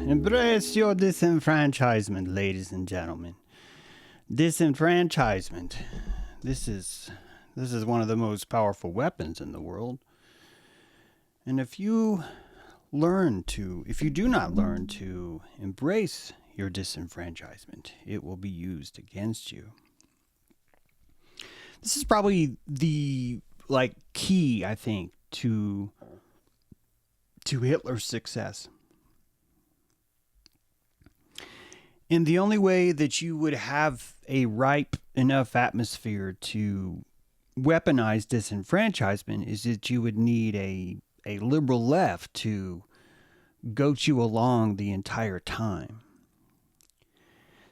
Embrace your disenfranchisement, ladies and gentlemen. Disenfranchisement. This is one of the most powerful weapons in the world. And if you do not learn to embrace your disenfranchisement, it will be used against you. This is probably the key, I think, to Hitler's success. And the only way that you would have a ripe enough atmosphere to weaponize disenfranchisement is that you would need a liberal left to goat you along the entire time.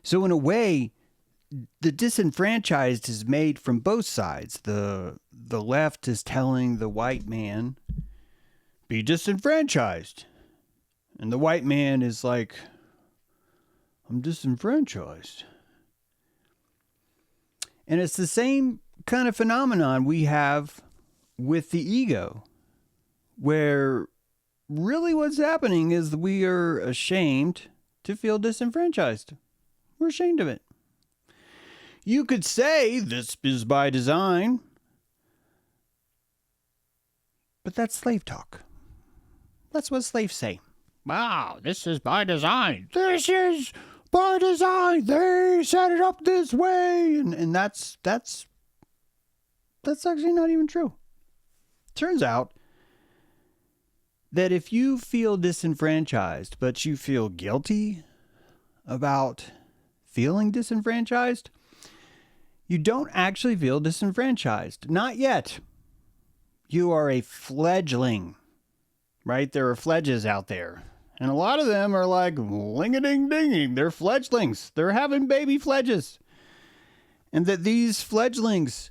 So in a way, the disenfranchised is made from both sides. The left is telling the white man, be disenfranchised. And the white man is like, I'm disenfranchised. And it's the same kind of phenomenon we have with the ego, where really what's happening is we are ashamed to feel disenfranchised. We're ashamed of it. You could say this is by design, but that's slave talk. That's what slaves say. Wow, this is by design. This is by design. They set it up this way. And that's actually not even true. Turns out that if you feel disenfranchised, but you feel guilty about feeling disenfranchised, you don't actually feel disenfranchised. Not yet. You are a fledgling, right? There are fledges out there. And a lot of them are like ling-a-ding-dinging. They're fledglings. They're having baby fledges. And that these fledglings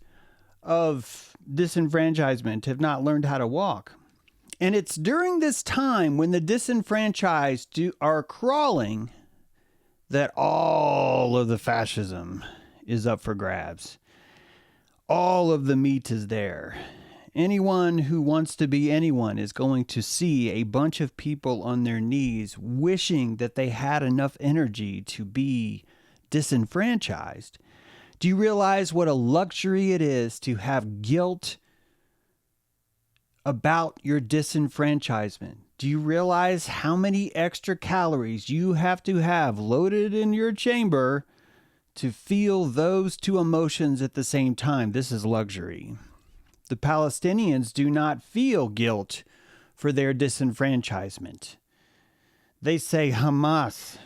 of disenfranchisement have not learned how to walk. And it's during this time when the disenfranchised are crawling that all of the fascism is up for grabs. All of the meat is there. Anyone who wants to be anyone is going to see a bunch of people on their knees wishing that they had enough energy to be disenfranchised. Do you realize what a luxury it is to have guilt about your disenfranchisement? Do you realize how many extra calories you have to have loaded in your chamber to feel those two emotions at the same time? This is luxury. The Palestinians do not feel guilt for their disenfranchisement. They say Hamas.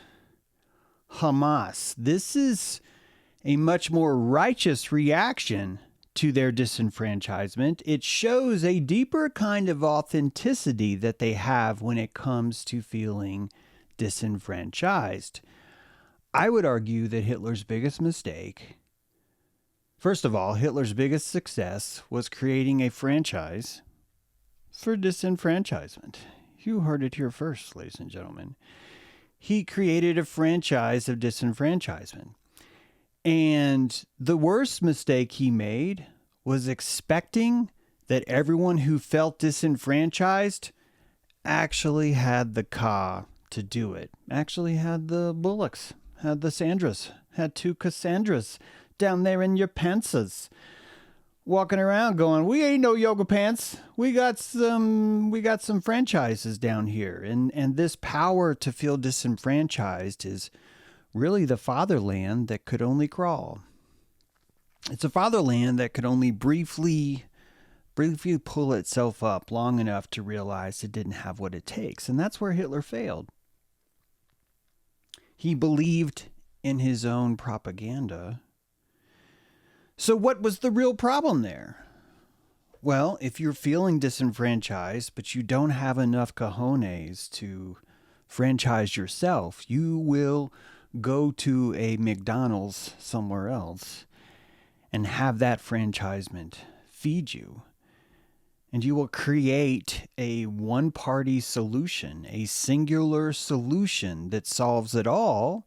Hamas. This is a much more righteous reaction to their disenfranchisement. It shows a deeper kind of authenticity that they have when it comes to feeling disenfranchised. I would argue that Hitler's biggest mistake, first of all, Hitler's biggest success was creating a franchise for disenfranchisement. You heard it here first, ladies and gentlemen. He created a franchise of disenfranchisement. And the worst mistake he made was expecting that everyone who felt disenfranchised actually had the to do it. Actually had the Bullocks, had the Sandras, had two Cassandras down there in your pantsas, walking around going, we ain't no yoga pants. We got some franchises down here. And this power to feel disenfranchised is really the fatherland that could only crawl. It's a fatherland that could only briefly pull itself up long enough to realize it didn't have what it takes. And that's where Hitler failed. He believed in his own propaganda. So what was the real problem there? Well, if you're feeling disenfranchised, but you don't have enough cojones to franchise yourself, you will go to a McDonald's somewhere else and have that franchisement feed you. And you will create a one-party solution, a singular solution that solves it all.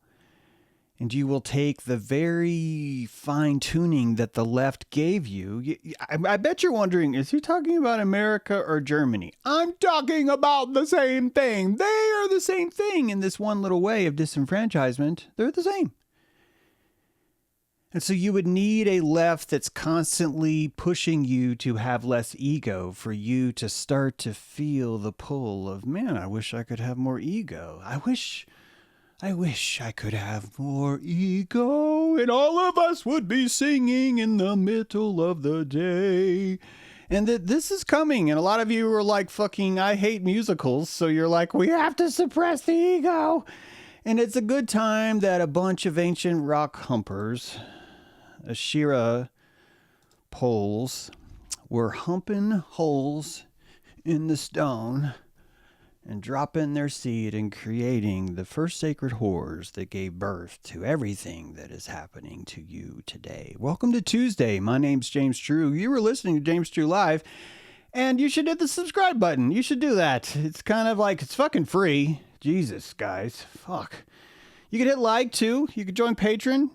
and you will take the very fine tuning that the left gave you. I bet you're wondering, is he talking about America or Germany? I'm talking about the same thing. They are the same thing in this one little way of disenfranchisement. They're the same. And so you would need a left that's constantly pushing you to have less ego for you to start to feel the pull of, man, I wish I could have more ego. I wish I could have more ego, and all of us would be singing in the middle of the day. And that this is coming, and a lot of you are like, fucking, I hate musicals, so you're like, we have to suppress the ego. And it's a good time that a bunch of ancient rock humpers, Asherah poles, were humping holes in the stone and dropping their seed and creating the first sacred whores that gave birth to everything that is happening to you today. Welcome to Tuesday. My name's James True. You were listening to James True Live, and you should hit the subscribe button. You should do that. It's kind of like, it's fucking free. Jesus, guys. Fuck. You could hit like, too. You could join Patreon.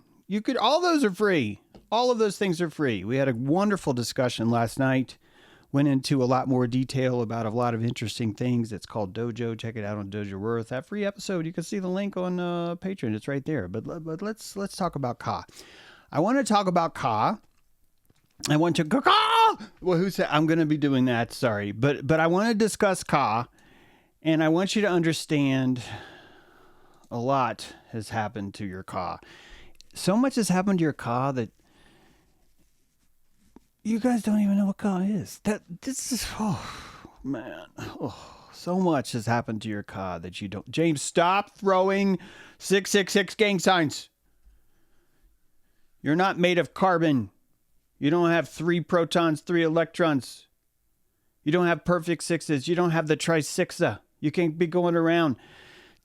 All those are free. All of those things are free. We had a wonderful discussion last night. Went into a lot more detail about a lot of interesting things. It's called Dojo. Check it out on Dojo Worth. That free episode, you can see the link on Patreon. It's right there. But let's talk about Ka. I want to talk about Ka. I want to Ka. Well, who said I'm going to be doing that? Sorry, but I want to discuss Ka, and I want you to understand a lot has happened to your Ka. So much has happened to your Ka that you guys don't even know what Ka is. This is, oh, man. Oh, so much has happened to your Ka that you don't. James, stop throwing 666 gang signs. You're not made of carbon. You don't have 3 protons, 3 electrons. You don't have perfect sixes. You don't have the tri-sixa. You can't be going around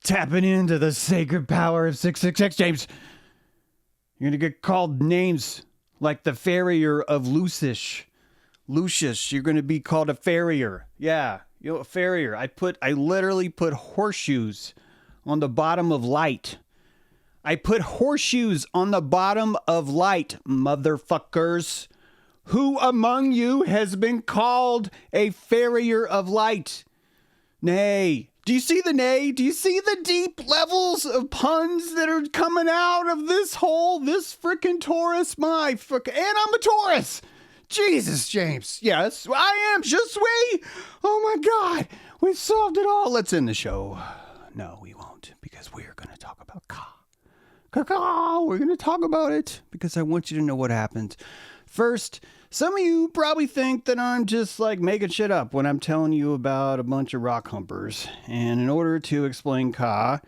tapping into the sacred power of 666, James. You're going to get called names like the farrier of Lucius. You're going to be called a farrier. Yeah, a farrier. I literally put horseshoes on the bottom of light. I put horseshoes on the bottom of light, motherfuckers. Who among you has been called a farrier of light? Nay. Do you see the nay? Do you see the deep levels of puns that are coming out of this frickin' Taurus? And I'm a Taurus. Jesus, James. Yes, I am. Je suis. Oh my God. We've solved it all. Let's end the show. No, we won't, because we're going to talk about Ka. We're going to talk about it because I want you to know what happened. First, some of you probably think that I'm just like making shit up when I'm telling you about a bunch of rock humpers. And in order to explain Ka,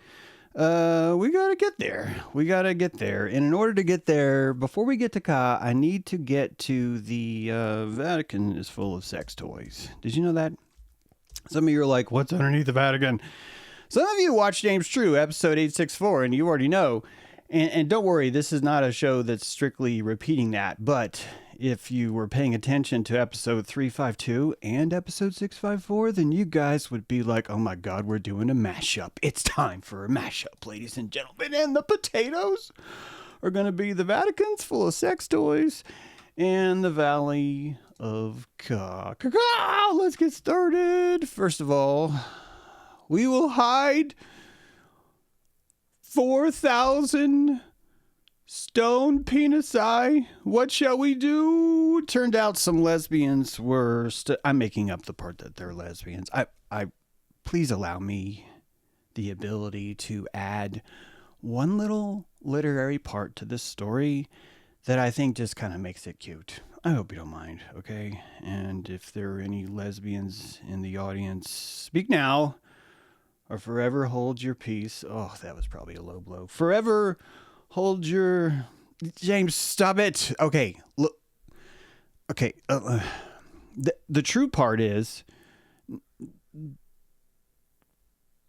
we got to get there. And in order to get there, before we get to Ka, I need to get to the Vatican is full of sex toys. Did you know that? Some of you are like, what's underneath the Vatican? Some of you watch James True, episode 864, and you already know. And don't worry, this is not a show that's strictly repeating that. But if you were paying attention to episode 352 and episode 654, then you guys would be like, oh my God, we're doing a mashup. It's time for a mashup, ladies and gentlemen. And the potatoes are going to be the Vatican's full of sex toys and the Valley of Ka. Let's get started. First of all, we will hide 4,000 stone penisi. What shall we do? Turned out some lesbians were. I'm making up the part that they're lesbians. I please allow me the ability to add one little literary part to this story that I think just kind of makes it cute. I hope you don't mind, okay? And if there are any lesbians in the audience, speak now. Or forever hold your peace. Oh, that was probably a low blow. Forever hold your... James, stop it. Okay, look. Okay, the true part is...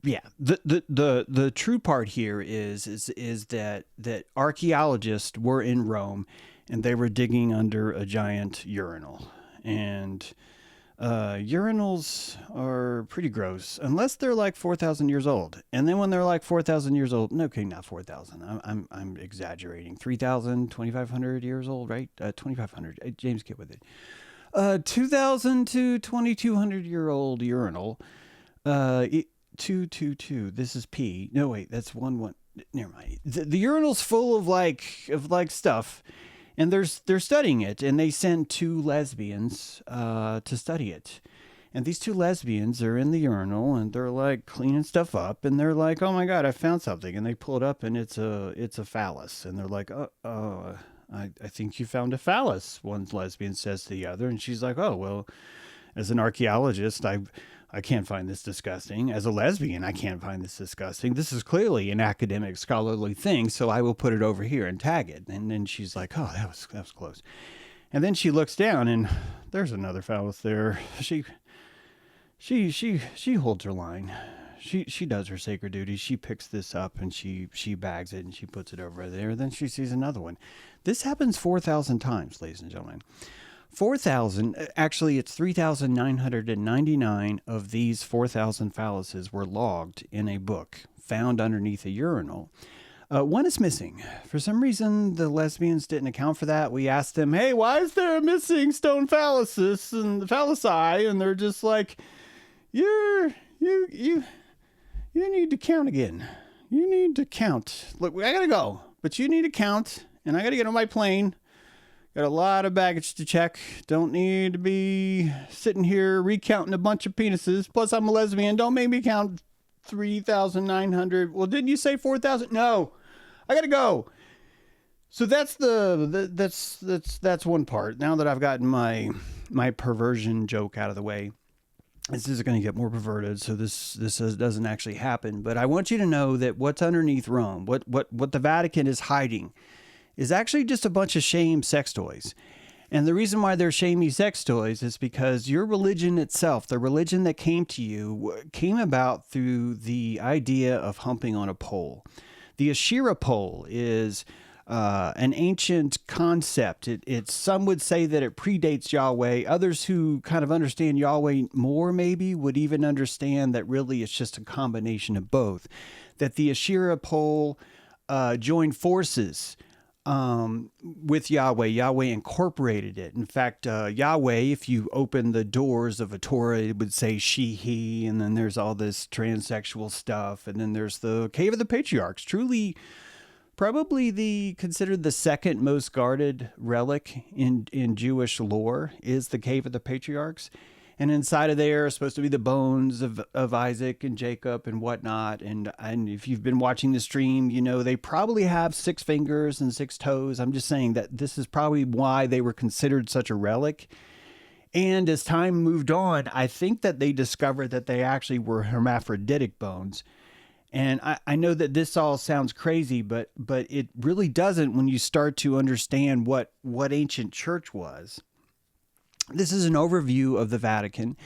Yeah, the true part here is that archaeologists were in Rome and they were digging under a giant urinal. And Urinals are pretty gross unless they're like 4,000 years old. And then when they're like 4,000 years old, no, okay, not 4,000. I'm exaggerating. 3,000, 2,500 years old, right? 2,500. James, get with it. 2,000 to 2,200-year-old urinal. 222. This is P. No, wait, that's 1. Never mind. The urinal's full of like stuff, and they're studying it, and they sent 2 lesbians to study it. And these 2 lesbians are in the urinal, and they're like cleaning stuff up, and they're like, "Oh my God, I found something!" And they pull it up, and it's a phallus, and they're like, I think you found a phallus," one lesbian says to the other, and she's like, "Oh, well, as an archaeologist, I can't find this disgusting. As a lesbian, I can't find this disgusting. This is clearly an academic, scholarly thing, so I will put it over here and tag it." And then she's like, "Oh, that was close." And then she looks down, and there's another phallus there. She holds her line. She does her sacred duty. She picks this up and she bags it and she puts it over there. Then she sees another one. This happens 4,000 times, ladies and gentlemen. 4,000, actually it's 3,999 of these 4,000 phalluses were logged in a book found underneath a urinal. One is missing. For some reason, the lesbians didn't account for that. We asked them, "Hey, why is there a missing stone phalluses and phallusi?" And they're just like, You need to count again. You need to count. Look, I gotta go, but you need to count, and I gotta get on my plane. Got a lot of baggage to check. Don't need to be sitting here recounting a bunch of penises. Plus, I'm a lesbian. Don't make me count 3,900. Well, didn't you say 4,000? No, I gotta go. So that's that's one part. Now that I've gotten my perversion joke out of the way, this is going to get more perverted, so this doesn't actually happen. But I want you to know that what's underneath Rome, what the Vatican is hiding, is actually just a bunch of shame sex toys. And the reason why they're shamey sex toys is because your religion itself, the religion that came to you, came about through the idea of humping on a pole. The Asherah pole is an ancient concept. Some would say that it predates Yahweh. Others who kind of understand Yahweh more maybe would even understand that really it's just a combination of both. That the Asherah pole joined forces with Yahweh. Yahweh incorporated it. In fact, Yahweh, if you open the doors of a Torah, it would say she, he, and then there's all this transsexual stuff. And then there's the Cave of the Patriarchs, truly probably considered the second most guarded relic in Jewish lore is the Cave of the Patriarchs. And inside of there are supposed to be the bones of Isaac and Jacob and whatnot. And if you've been watching the stream, you know they probably have 6 fingers and 6 toes. I'm just saying that this is probably why they were considered such a relic. And as time moved on, I think that they discovered that they actually were hermaphroditic bones. And I know that this all sounds crazy, but it really doesn't when you start to understand what ancient church was. This is an overview of the Vatican,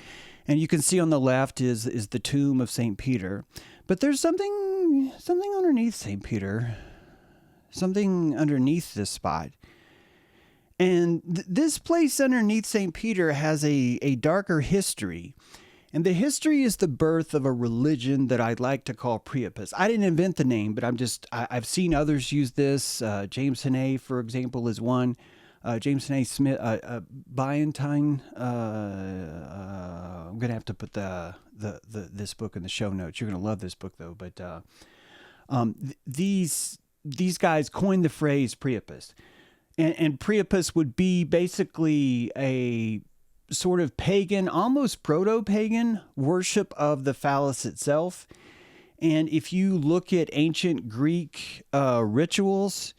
and you can see on the left is the tomb of St. Peter. But there's something underneath St. Peter, something underneath this spot. And this place underneath St. Peter has a darker history. And the history is the birth of a religion that I'd like to call Priapus. I didn't invent the name, but I've seen others use this. James Hannay, for example, is one. James Hannay Smith, Byantine. I'm gonna have to put this book in the show notes. You're gonna love this book though. But these guys coined the phrase Priapus, and Priapus would be basically a sort of pagan, almost proto-pagan worship of the phallus itself. And if you look at ancient Greek rituals,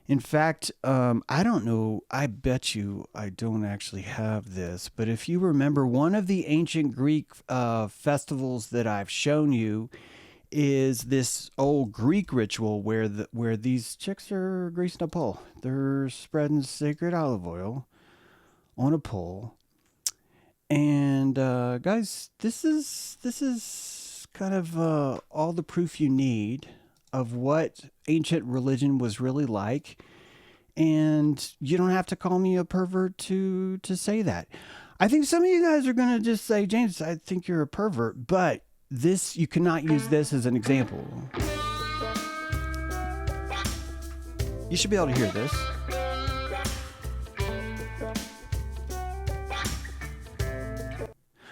in fact, I don't know, I bet you I don't actually have this, but if you remember, one of the ancient Greek festivals that I've shown you is this old Greek ritual where these chicks are greasing a pole. They're spreading sacred olive oil on a pole. And guys, this is kind of all the proof you need of what ancient religion was really like. And you don't have to call me a pervert to say that. I think some of you guys are going to just say, James, I think you're a pervert, but this, you cannot use this as an example. You should be able to hear this.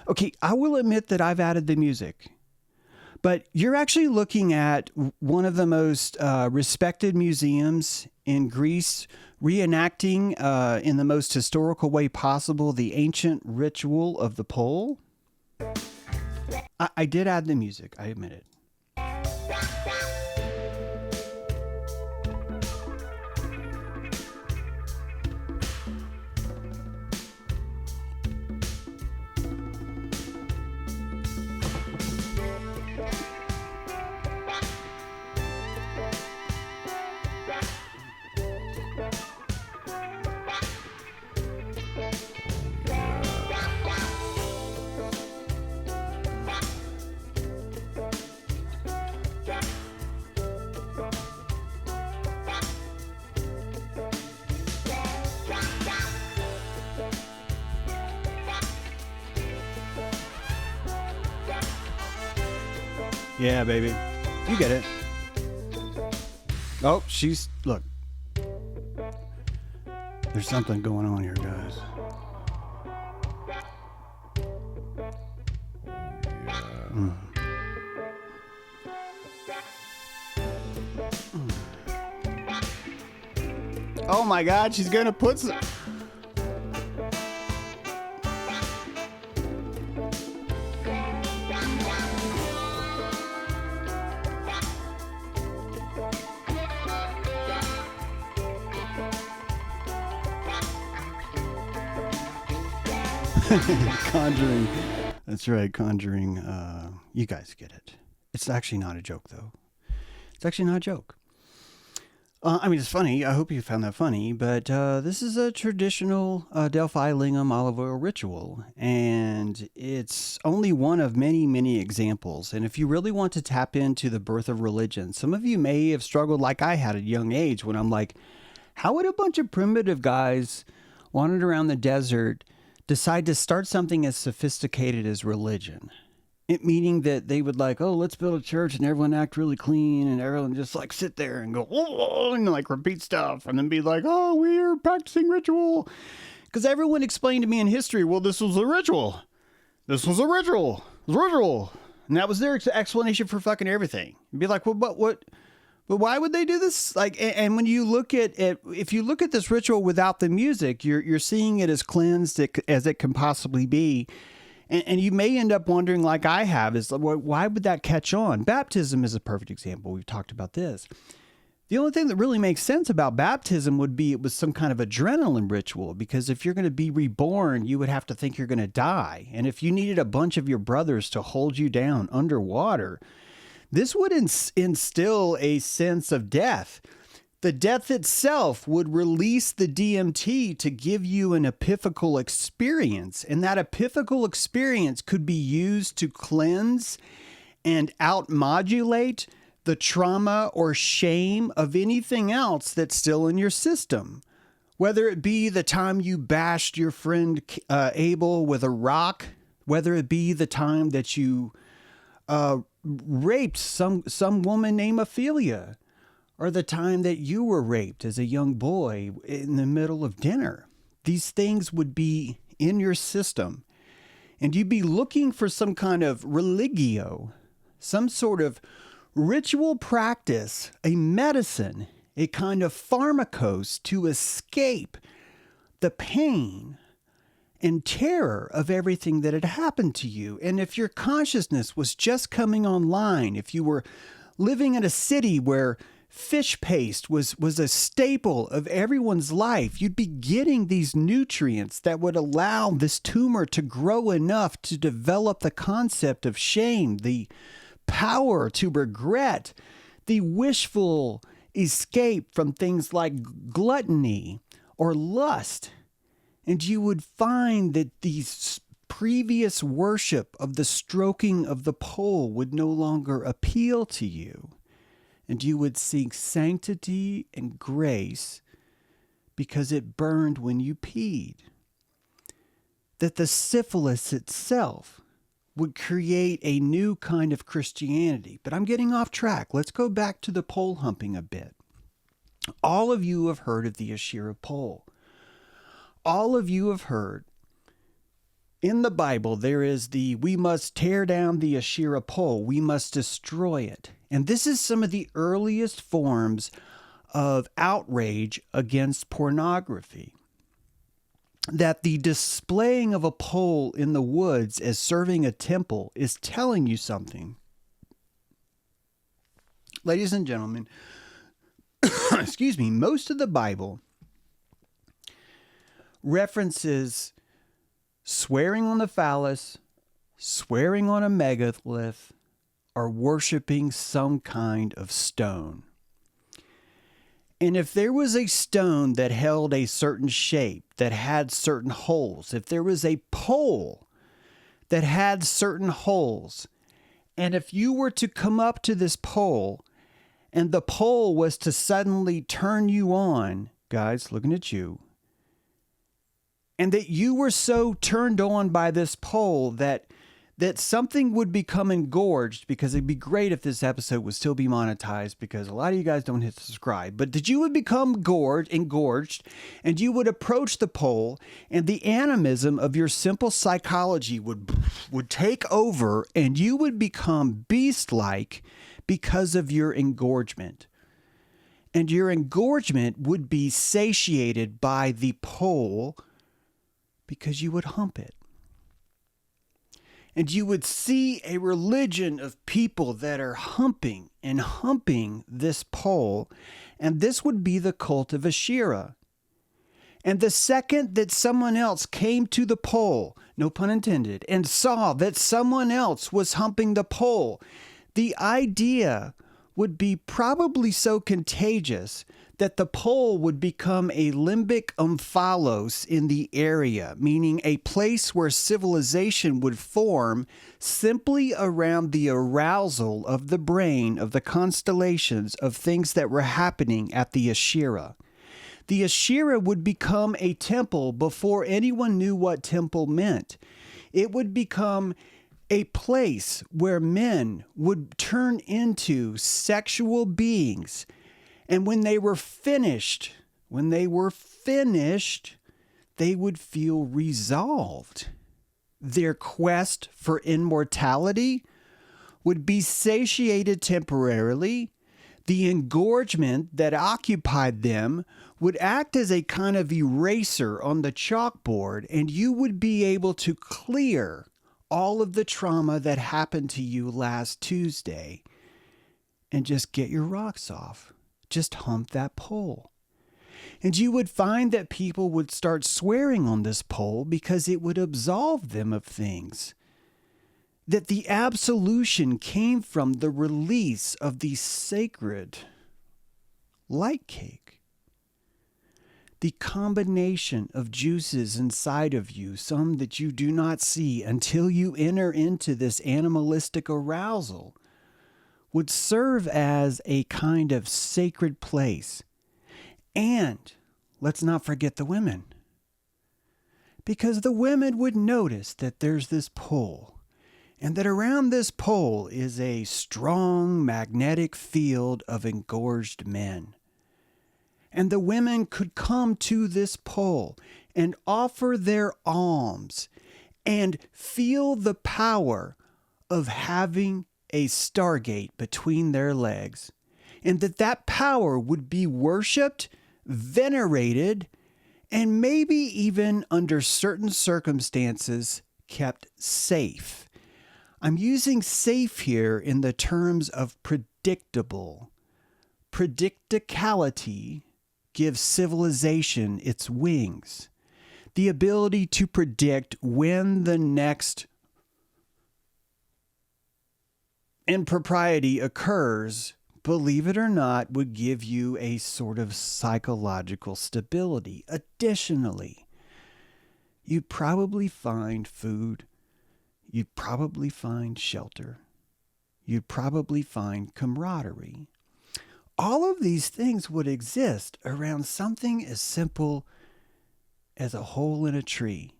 Okay, I will admit that I've added the music, but you're actually looking at one of the most respected museums in Greece reenacting in the most historical way possible the ancient ritual of the pole. I did add the music, I admit it. Yeah, baby. You get it. Oh, look. There's something going on here, guys. Mm. Oh my God, she's gonna put some... Conjuring. That's right, Conjuring. You guys get it. It's actually not a joke, though. It's actually not a joke. I mean, it's funny. I hope you found that funny. But this is a traditional Delphi Lingam olive oil ritual. And it's only one of many, many examples. And if you really want to tap into the birth of religion, some of you may have struggled like I had at a young age when I'm like, how would a bunch of primitive guys wandering around the desert decide to start something as sophisticated as religion? It meaning that they would like, oh, let's build a church and everyone act really clean and everyone just like sit there and go, oh, and like repeat stuff and then be like, oh, we're practicing ritual. Because everyone explained to me in history, well, this was a ritual. This was a ritual. It was a ritual. And that was their explanation for fucking everything. And be like, well, but why would they do this? Like, and when you look at it, if you look at this ritual without the music, you're seeing it as cleansed as it can possibly be. And you may end up wondering, like I have, is why would that catch on? Baptism is a perfect example. We've talked about this. The only thing that really makes sense about baptism would be it was some kind of adrenaline ritual, because if you're going to be reborn, you would have to think you're going to die. And if you needed a bunch of your brothers to hold you down underwater, this would instill a sense of death. The death itself would release the DMT to give you an epiphycal experience. And that epiphycal experience could be used to cleanse and outmodulate the trauma or shame of anything else that's still in your system. Whether it be the time you bashed your friend Abel with a rock, whether it be the time that you raped some woman named Ophelia, or the time that you were raped as a young boy in the middle of dinner. These things would be in your system, and you'd be looking for some kind of religio, some sort of ritual practice, a medicine, a kind of pharmakos to escape the pain and terror of everything that had happened to you. And if your consciousness was just coming online, if you were living in a city where fish paste was a staple of everyone's life, you'd be getting these nutrients that would allow this tumor to grow enough to develop the concept of shame, the power to regret, the wishful escape from things like gluttony or lust. And you would find that these previous worship of the stroking of the pole would no longer appeal to you. And you would seek sanctity and grace because it burned when you peed. that the syphilis itself would create a new kind of Christianity. But I'm getting off track. Let's go back to the pole humping a bit. All of you have heard of the Asherah pole. All of you have heard in the Bible there is we must tear down the Asherah pole. We must destroy it. And this is some of the earliest forms of outrage against pornography. That the displaying of a pole in the woods as serving a temple is telling you something. Ladies and gentlemen, excuse me, most of the Bible references swearing on the phallus, swearing on a megalith, or worshiping some kind of stone. And if there was a stone that held a certain shape, that had certain holes, if there was a pole that had certain holes, and if you were to come up to this pole and the pole was to suddenly turn you on, guys, looking at you, and that you were so turned on by this pole that something would become engorged, because it'd be great if this episode would still be monetized, because a lot of you guys don't hit subscribe, but that you would become engorged, and you would approach the pole, and the animism of your simple psychology would take over, and you would become beast-like because of your engorgement. And your engorgement would be satiated by the pole because you would hump it. And you would see a religion of people that are humping this pole, and this would be the cult of Asherah. And the second that someone else came to the pole, no pun intended, and saw that someone else was humping the pole, the idea would be probably so contagious that the pole would become a limbic omphalos in the area, meaning a place where civilization would form simply around the arousal of the brain of the constellations of things that were happening at the Asherah. The Asherah would become a temple before anyone knew what temple meant. It would become a place where men would turn into sexual beings. And when they were finished, they would feel resolved. Their quest for immortality would be satiated temporarily. The engorgement that occupied them would act as a kind of eraser on the chalkboard, and you would be able to clear all of the trauma that happened to you last Tuesday and just get your rocks off. Just hump that pole. And you would find that people would start swearing on this pole because it would absolve them of things. That the absolution came from the release of the sacred light cake. The combination of juices inside of you, some that you do not see until you enter into this animalistic arousal, would serve as a kind of sacred place. And let's not forget the women. Because the women would notice that there's this pole, and that around this pole is a strong magnetic field of engorged men. And the women could come to this pole and offer their alms and feel the power of having a stargate between their legs, and that power would be worshipped, venerated, and maybe even under certain circumstances kept safe. I'm using safe here in the terms of predictable. Predicticality gives civilization its wings. The ability to predict when the next impropriety occurs, believe it or not, would give you a sort of psychological stability. Additionally, you'd probably find food. You'd probably find shelter. You'd probably find camaraderie. All of these things would exist around something as simple as a hole in a tree.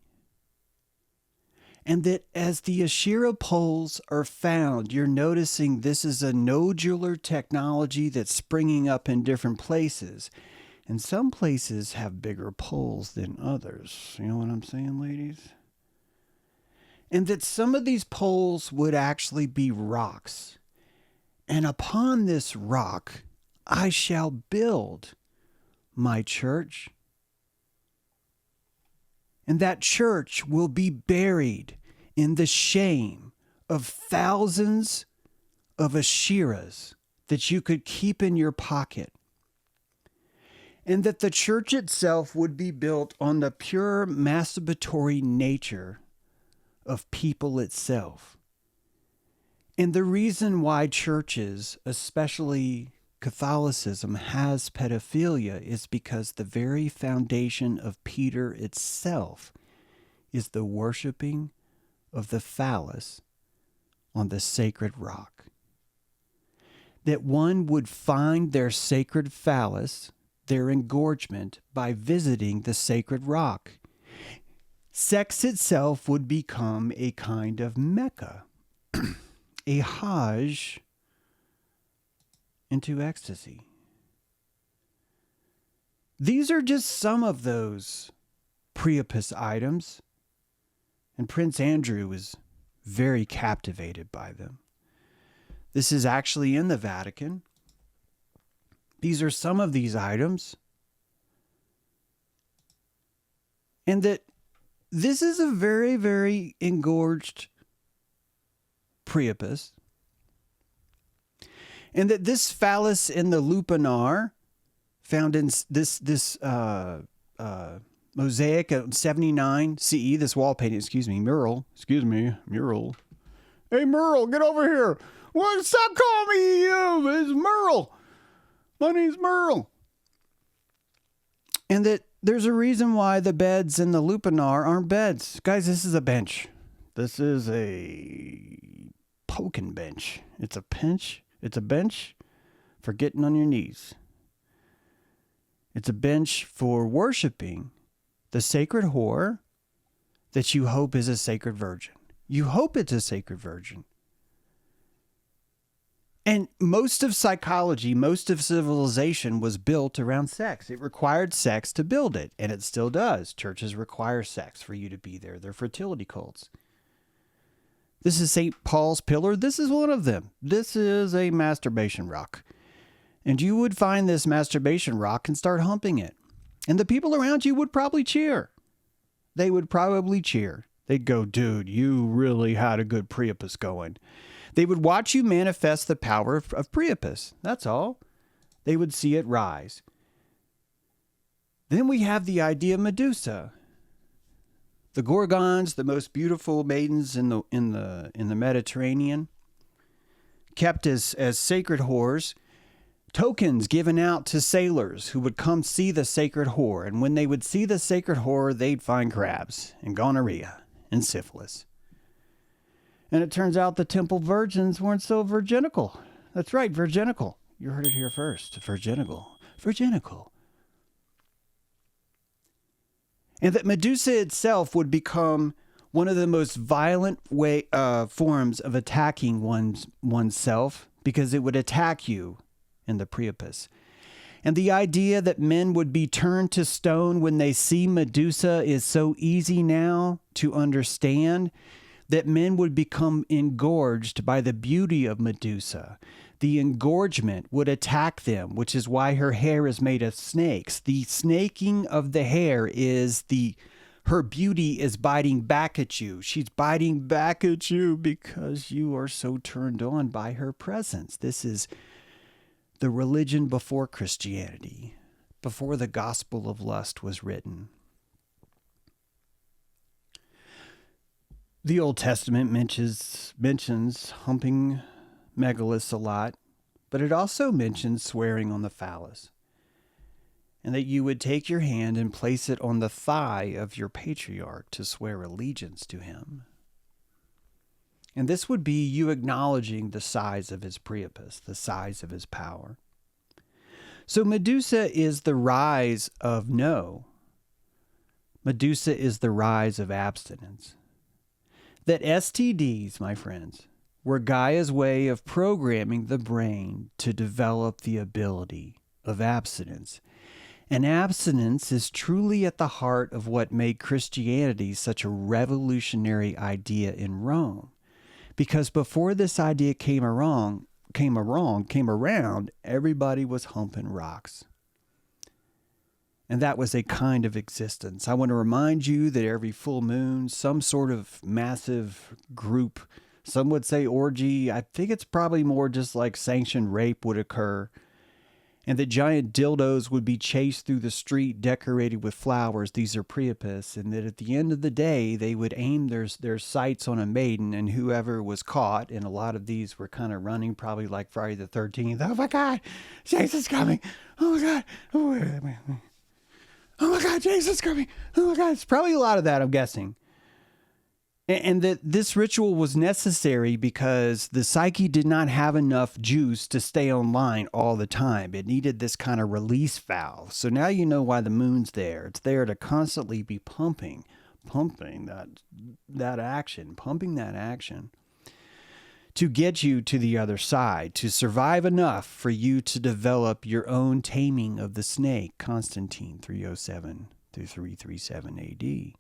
And that as the Asherah poles are found, you're noticing this is a nodular technology that's springing up in different places. And some places have bigger poles than others. You know what I'm saying, ladies? And that some of these poles would actually be rocks. And upon this rock I shall build my church. And that church will be buried in the shame of thousands of Asherahs that you could keep in your pocket. And that the church itself would be built on the pure masturbatory nature of people itself. And the reason why churches, especially Catholicism, has pedophilia is because the very foundation of Peter itself is the worshiping of the phallus on the sacred rock. That one would find their sacred phallus, their engorgement, by visiting the sacred rock. Sex itself would become a kind of Mecca, a Hajj into ecstasy. These are just some of those Priapus items, and Prince Andrew was very captivated by them. This is actually in the Vatican. These are some of these items. And that this is a very, very engorged Priapus. And that this phallus in the lupanar, found in this mosaic of 79 CE, this wall painting, mural. Hey, Merle, get over here. What? Stop calling me you. It's Merle. My name's Merle. And that there's a reason why the beds in the lupanar aren't beds. Guys, this is a bench. This is a poking bench. It's a pinch. It's a bench for getting on your knees. It's a bench for worshiping the sacred whore that you hope is a sacred virgin. You hope it's a sacred virgin. And most of psychology, most of civilization was built around sex. It required sex to build it, and it still does. Churches require sex for you to be there. They're fertility cults. This is St. Paul's Pillar. This is one of them. This is a masturbation rock. And you would find this masturbation rock and start humping it. And the people around you would probably cheer. They would probably cheer. They'd go, dude, you really had a good Priapus going. They would watch you manifest the power of Priapus. That's all. They would see it rise. Then we have the idea of Medusa. The Gorgons, the most beautiful maidens in the Mediterranean, kept as sacred whores, tokens given out to sailors who would come see the sacred whore. And when they would see the sacred whore, they'd find crabs and gonorrhea and syphilis. And it turns out the temple virgins weren't so virginical. That's right, virginical. You heard it here first. Virginical. Virginical. And that Medusa itself would become one of the most violent forms of attacking oneself, because it would attack you in the Priapus. And the idea that men would be turned to stone when they see Medusa is so easy now to understand, that men would become engorged by the beauty of Medusa. The engorgement would attack them, which is why her hair is made of snakes. The snaking of the hair is her beauty is biting back at you. She's biting back at you because you are so turned on by her presence. This is the religion before Christianity, before the gospel of lust was written. The Old Testament mentions humping megaliths a lot, but it also mentions swearing on the phallus, and that you would take your hand and place it on the thigh of your patriarch to swear allegiance to him. And this would be you acknowledging the size of his Priapus, the size of his power. So Medusa is the rise of no. Medusa is the rise of abstinence. that STDs, my friends, were Gaia's way of programming the brain to develop the ability of abstinence. And abstinence is truly at the heart of what made Christianity such a revolutionary idea in Rome. Because before this idea came around, everybody was humping rocks. And that was a kind of existence. I want to remind you that every full moon, some sort of massive group, some would say orgy, I think it's probably more just like sanctioned rape would occur. And that giant dildos would be chased through the street decorated with flowers. These are Priapus. And that at the end of the day, they would aim their sights on a maiden, and whoever was caught, and a lot of these were kind of running, probably like Friday the 13th. Oh my God, Jason's coming. Oh my God. Oh my God, Jason's coming. Oh my God. It's probably a lot of that, I'm guessing. And that this ritual was necessary because the psyche did not have enough juice to stay online all the time. It needed this kind of release valve. So now you know why the moon's there. It's there to constantly be pumping that action to get you to the other side, to survive enough for you to develop your own taming of the snake. Constantine 307 through 337 AD.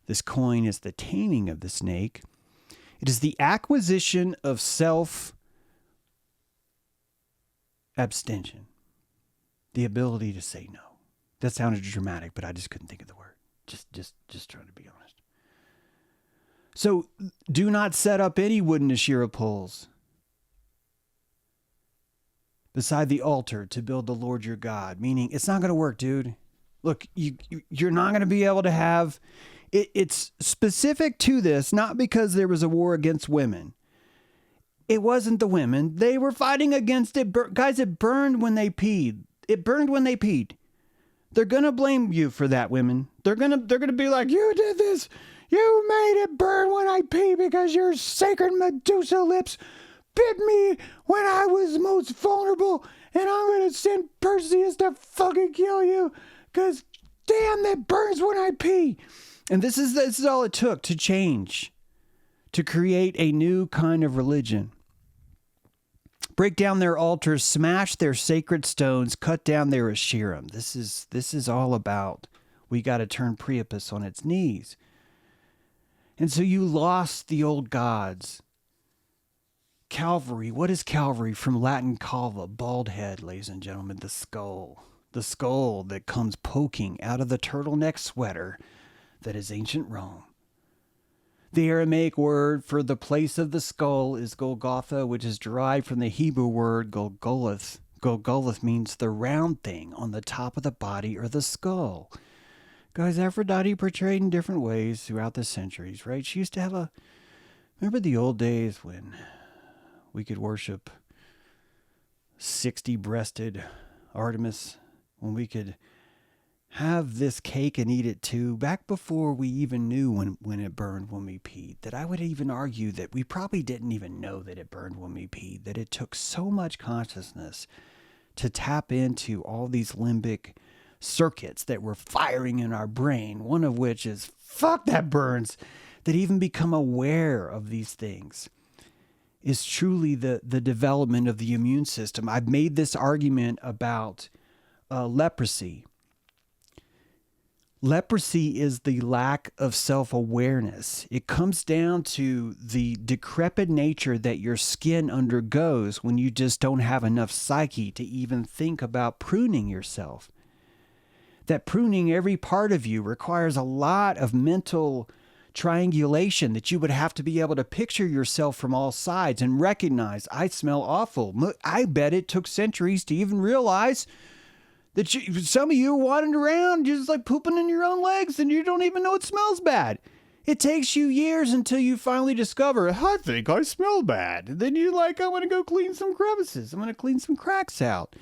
This coin is the taming of the snake. It is the acquisition of self-abstention. The ability to say no. That sounded dramatic, but I just couldn't think of the word. Just trying to be honest. So do not set up any wooden Asherah poles beside the altar to build the Lord your God. Meaning, it's not going to work, dude. Look, you're not going to be able to have... It's specific to this, not because there was a war against women. It wasn't the women. They were fighting against it. Guys, it burned when they peed. It burned when they peed. They're going to blame you for that, women. They're going to be like, you did this. You made it burn when I pee because your sacred Medusa lips bit me when I was most vulnerable. And I'm going to send Perseus to fucking kill you because damn, that burns when I pee. And this is all it took to change, to create a new kind of religion. Break down their altars, smash their sacred stones, cut down their Asherah. This is all about, we got to turn Priapus on its knees. And so you lost the old gods. Calvary, what is Calvary? From Latin calva, bald head, ladies and gentlemen, the skull. The skull that comes poking out of the turtleneck sweater that is ancient Rome. The Aramaic word for the place of the skull is Golgotha, which is derived from the Hebrew word Golgoloth. Golgoloth means the round thing on the top of the body or the skull. Guys, Aphrodite portrayed in different ways throughout the centuries, right? She used to have remember the old days when we could worship 60-breasted Artemis, when we could have this cake and eat it too, back before we even knew when it burned when we peed, that I would even argue that we probably didn't even know that it burned when we peed, that it took so much consciousness to tap into all these limbic circuits that were firing in our brain, one of which is, fuck, that burns, that even become aware of these things is truly the development of the immune system. I've made this argument about leprosy. Leprosy is the lack of self-awareness. It comes down to the decrepit nature that your skin undergoes when you just don't have enough psyche to even think about pruning yourself. That pruning every part of you requires a lot of mental triangulation, that you would have to be able to picture yourself from all sides and recognize, I smell awful. I bet it took centuries to even realize that some of you are wandering around just like pooping in your own legs and you don't even know it smells bad. It takes you years until you finally discover, I think I smell bad. And then you're like, I want to go clean some crevices. I'm going to clean some cracks out.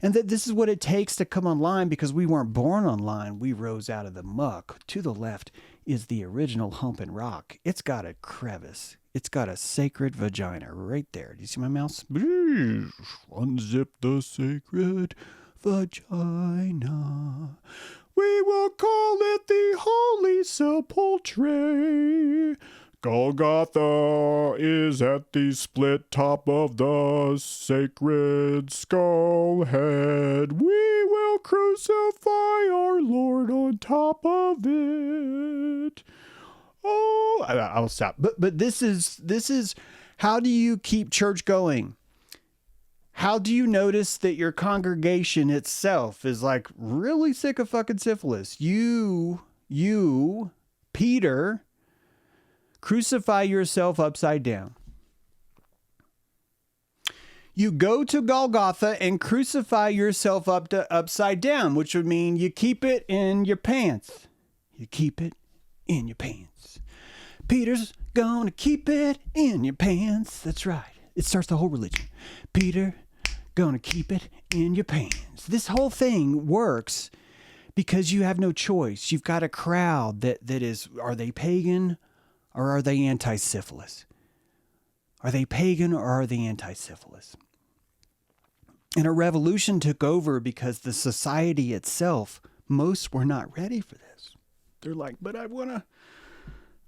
And that this is what it takes to come online, because we weren't born online. We rose out of the muck. To the left is the original humping rock. It's got a crevice. It's got a sacred vagina right there. Do you see my mouse? Unzip the sacred vagina. We will call it the Holy Sepulchre. Golgotha is at the split top of the sacred skull head. We will crucify our Lord on top of it. Oh, I'll stop. But this is how do you keep church going? How do you notice that your congregation itself is like really sick of fucking syphilis? You, Peter, crucify yourself upside down. You go to Golgotha and crucify yourself upside down, which would mean you keep it in your pants. You keep it in your pants. Peter's gonna keep it in your pants. That's right. It starts the whole religion. Peter, gonna keep it in your pants. This whole thing works because you have no choice. You've got a crowd that is, are they pagan or are they anti-syphilis? Are they pagan or are they anti-syphilis? And a revolution took over because the society itself, most were not ready for this. They're like, but I wanna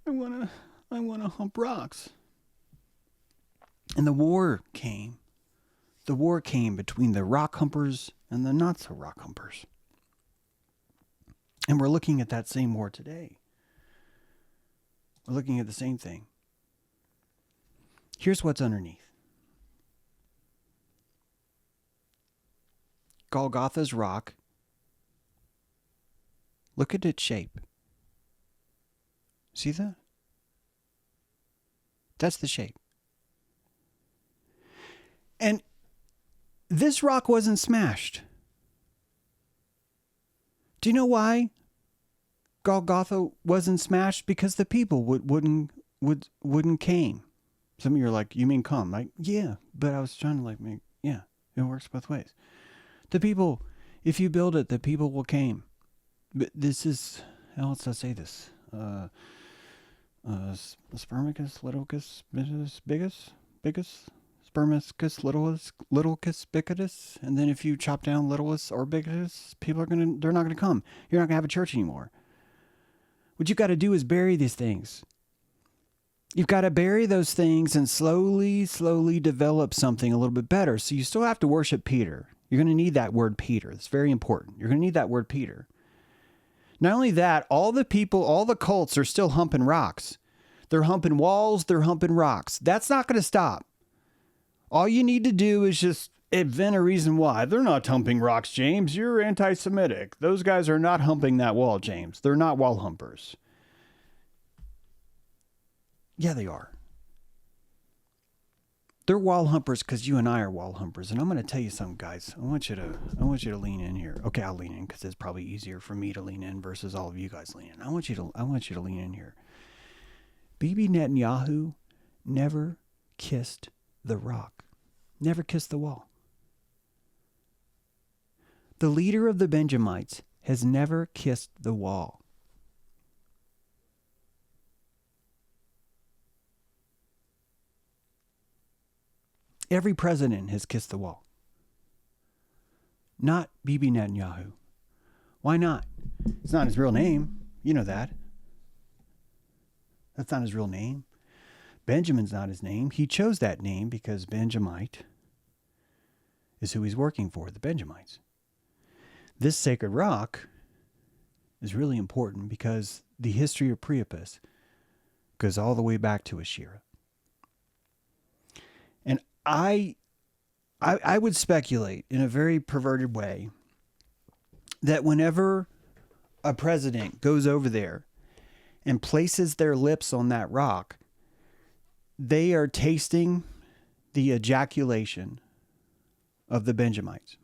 hump rocks. And the war came. The war came between the rock humpers and the not so rock humpers. And we're looking at that same war today. We're looking at the same thing. Here's what's underneath. Golgotha's rock. Look at its shape. See that? That's the shape. And this rock wasn't smashed. Do you know why Golgotha wasn't smashed? Because the people wouldn't came. Some of you are like, you mean come? Like, yeah, but I was trying to like make, yeah, it works both ways. The people, if you build it, the people will came. But this is, how else do I say this? Spermicus, littlecus, bigus, Spermicus, littlecus, bigotus. And then if you chop down littleus or bigotus, they're not gonna come. You're not gonna have a church anymore. What you got to do is bury these things. You've got to bury those things and slowly develop something a little bit better. So you still have to worship Peter. You're going to need that word Peter. It's very important. You're going to need that word Peter. Not only that, all the people, all the cults are still humping rocks. They're humping walls. They're humping rocks. That's not going to stop. All you need to do is just invent a reason why. They're not humping rocks, James. You're anti-Semitic. Those guys are not humping that wall, James. They're not wall humpers. Yeah, they are. They're wall humpers because you and I are wall humpers. And I'm going to tell you something, guys. I want you to lean in here. Okay, I'll lean in because it's probably easier for me to lean in versus all of you guys lean in. I want you to lean in here. Bibi Netanyahu never kissed the rock. Never kissed the wall. The leader of the Benjamites has never kissed the wall. Every president has kissed the wall. Not Bibi Netanyahu. Why not? It's not his real name. You know that. That's not his real name. Benjamin's not his name. He chose that name because Benjamite is who he's working for, the Benjamites. This sacred rock is really important because the history of Priapus goes all the way back to Asherah. And I would speculate in a very perverted way that whenever a president goes over there and places their lips on that rock, they are tasting the ejaculation of the Benjamites.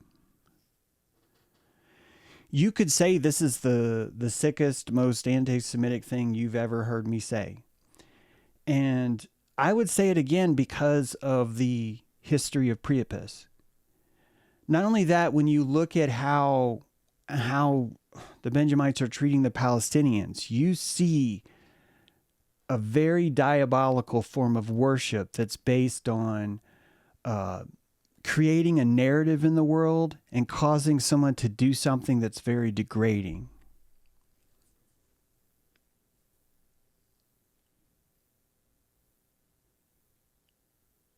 You could say this is the sickest, most anti-Semitic thing you've ever heard me say. And I would say it again because of the history of Priapus. Not only that, when you look at how the Benjamites are treating the Palestinians, you see a very diabolical form of worship that's based on creating a narrative in the world and causing someone to do something that's very degrading.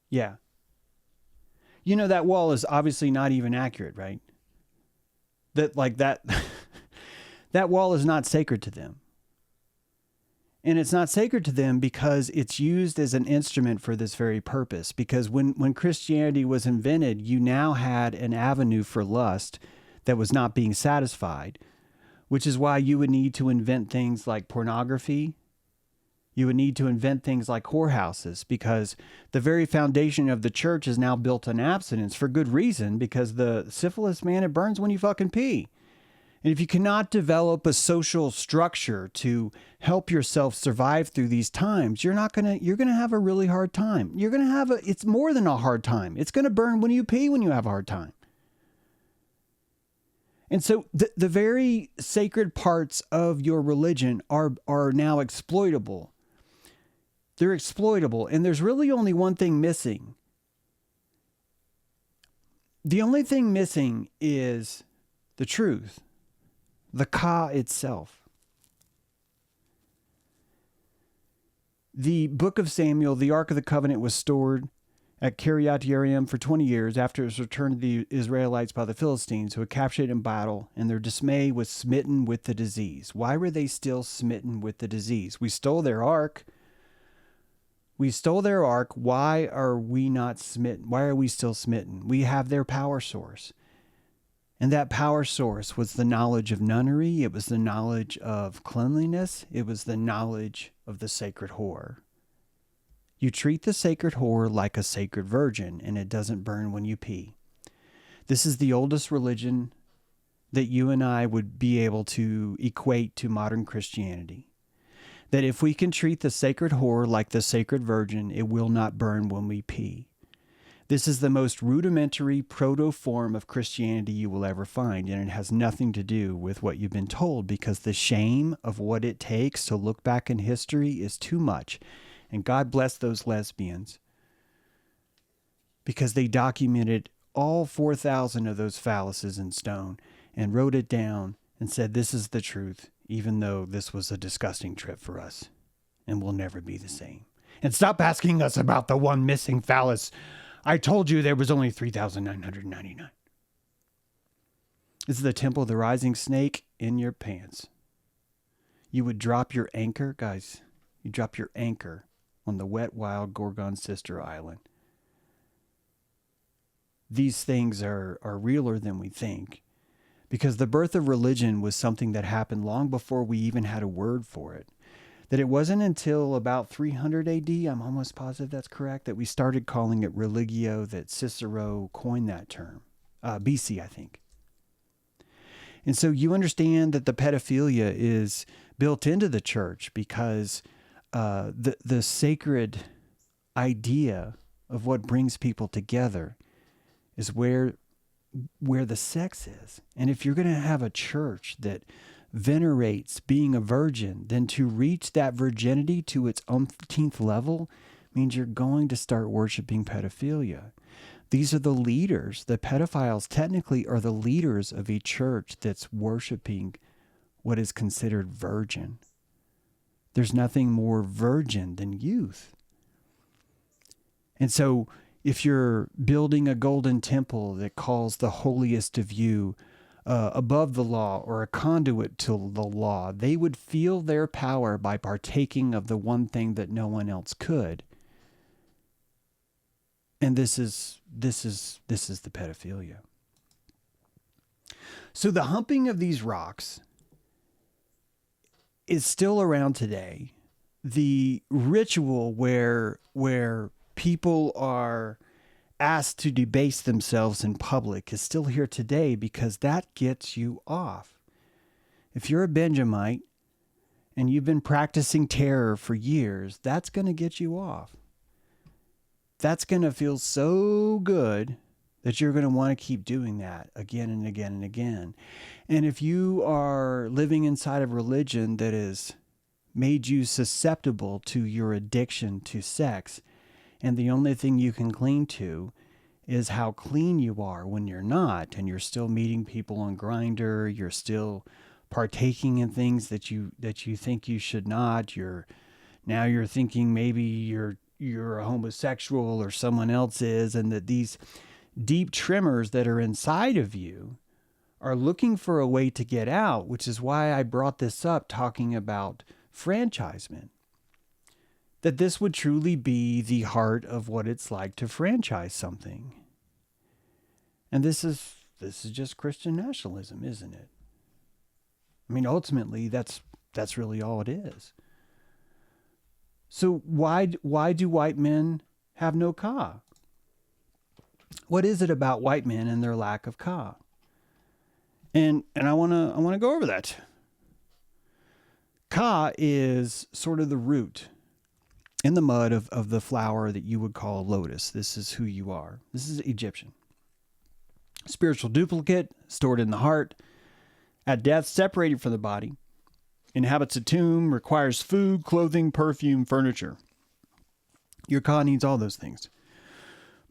Yeah. You know, that wall is obviously not even accurate, right? That that wall is not sacred to them. And it's not sacred to them because it's used as an instrument for this very purpose. Because when Christianity was invented, you now had an avenue for lust that was not being satisfied, which is why you would need to invent things like pornography. You would need to invent things like whorehouses, because the very foundation of the church is now built on abstinence for good reason, because the syphilis, man, it burns when you fucking pee. And if you cannot develop a social structure to help yourself survive through these times, you're going to have a really hard time. It's more than a hard time. It's going to burn when you pee when you have a hard time. And so the very sacred parts of your religion are now exploitable. They're exploitable. And there's really only one thing missing. The only thing missing is the truth. The Ka itself. The book of Samuel, the Ark of the Covenant, was stored at Kiryat Yearim for 20 years after it was returned to the Israelites by the Philistines, who had captured it in battle, and their dismay was smitten with the disease. Why were they still smitten with the disease? We stole their ark. Why are we not smitten? Why are we still smitten? We have their power source. And that power source was the knowledge of nunnery. It was the knowledge of cleanliness. It was the knowledge of the sacred whore. You treat the sacred whore like a sacred virgin, and it doesn't burn when you pee. This is the oldest religion that you and I would be able to equate to modern Christianity. That if we can treat the sacred whore like the sacred virgin, it will not burn when we pee. This is the most rudimentary proto-form of Christianity you will ever find, and it has nothing to do with what you've been told, because the shame of what it takes to look back in history is too much. And God bless those lesbians, because they documented all 4,000 of those phalluses in stone and wrote it down and said, this is the truth, even though this was a disgusting trip for us and we'll never be the same. And stop asking us about the one missing phallus. I told you there was only 3,999. This is the temple of the rising snake in your pants. You would drop your anchor, guys. You drop your anchor on the wet, wild Gorgon sister island. These things are realer than we think, because the birth of religion was something that happened long before we even had a word for it. That it wasn't until about 300 AD, I'm almost positive that's correct, that we started calling it religio, that Cicero coined that term. BC, I think. And so you understand that the pedophilia is built into the church, because the sacred idea of what brings people together is where the sex is. And if you're going to have a church that venerates being a virgin, then to reach that virginity to its umpteenth level means you're going to start worshiping pedophilia. These are the leaders. The pedophiles technically are the leaders of a church that's worshiping what is considered virgin. There's nothing more virgin than youth. And so if you're building a golden temple that calls the holiest of you above the law, or a conduit to the law, they would feel their power by partaking of the one thing that no one else could. And this is the pedophilia. So the humping of these rocks is still around today. The ritual where people are asked to debase themselves in public is still here today, because that gets you off. If you're a Benjamite and you've been practicing terror for years, that's going to get you off. That's going to feel so good that you're going to want to keep doing that again and again and again. And if you are living inside of religion that has made you susceptible to your addiction to sex, and the only thing you can cling to is how clean you are when you're not, and you're still meeting people on Grindr, you're still partaking in things that you think you should not, you're thinking maybe you're you're a homosexual or someone else is, and that these deep tremors that are inside of you are looking for a way to get out, which is why I brought this up talking about franchisement. That this would truly be the heart of what it's like to franchise something. And this is just Christian nationalism, isn't it? I mean, ultimately, that's really all it is. So why do white men have no ka? What is it about white men and their lack of ka? And I want to go over that. Ka is sort of the root in the mud of the flower that you would call a lotus. This is who you are. This is Egyptian. Spiritual duplicate, stored in the heart. At death, separated from the body. Inhabits a tomb, requires food, clothing, perfume, furniture. Your ka needs all those things.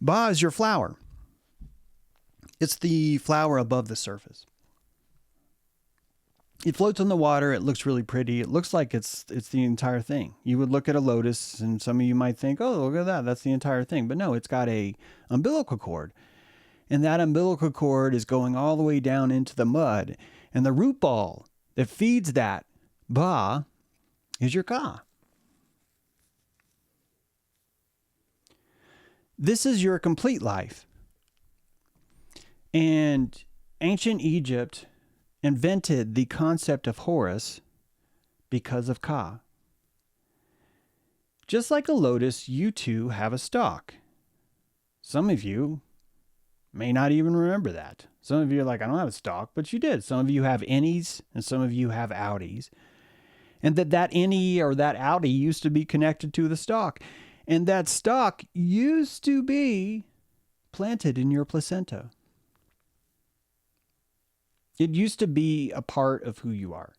Ba is your flower. It's the flower above the surface. It floats on the water. It looks really pretty. It looks like it's the entire thing. You would look at a lotus, and some of you might think, oh, look at that. That's the entire thing. But no, it's got a umbilical cord. And that umbilical cord is going all the way down into the mud. And the root ball that feeds that ba is your ka. This is your complete life. And ancient Egypt invented the concept of Horus because of ka. Just like a lotus, you too have a stalk. Some of you may not even remember that. Some of you are like, I don't have a stalk, but you did. Some of you have innies and some of you have outies. And that innie or that outie used to be connected to the stalk. And that stalk used to be planted in your placenta. It used to be a part of who you are.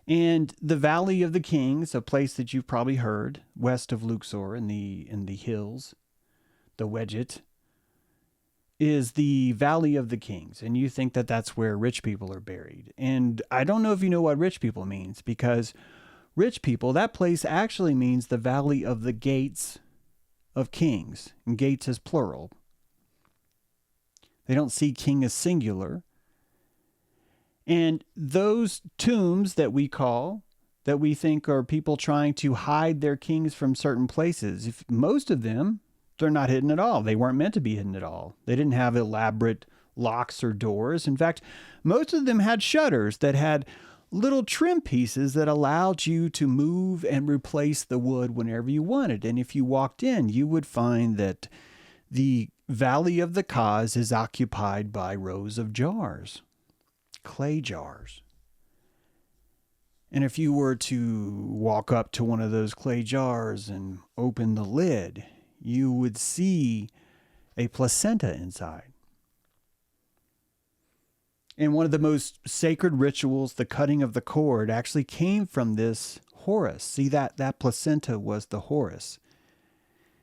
And the Valley of the Kings, a place that you've probably heard, west of Luxor in the hills, the Wedget, is the Valley of the Kings. And you think that that's where rich people are buried. And I don't know if you know what rich people means, because rich people, that place actually means the Valley of the Gates of Kings. And gates is plural. They don't see king as singular. And those tombs that we think are people trying to hide their kings from certain places, if most of them, they're not hidden at all. They weren't meant to be hidden at all. They didn't have elaborate locks or doors. In fact, most of them had shutters that had little trim pieces that allowed you to move and replace the wood whenever you wanted. And if you walked in, you would find that the Valley of the Kas is occupied by rows of jars, clay jars. And if you were to walk up to one of those clay jars and open the lid, you would see a placenta inside. And one of the most sacred rituals, the cutting of the cord, actually came from this Horus. See, that placenta was the Horus.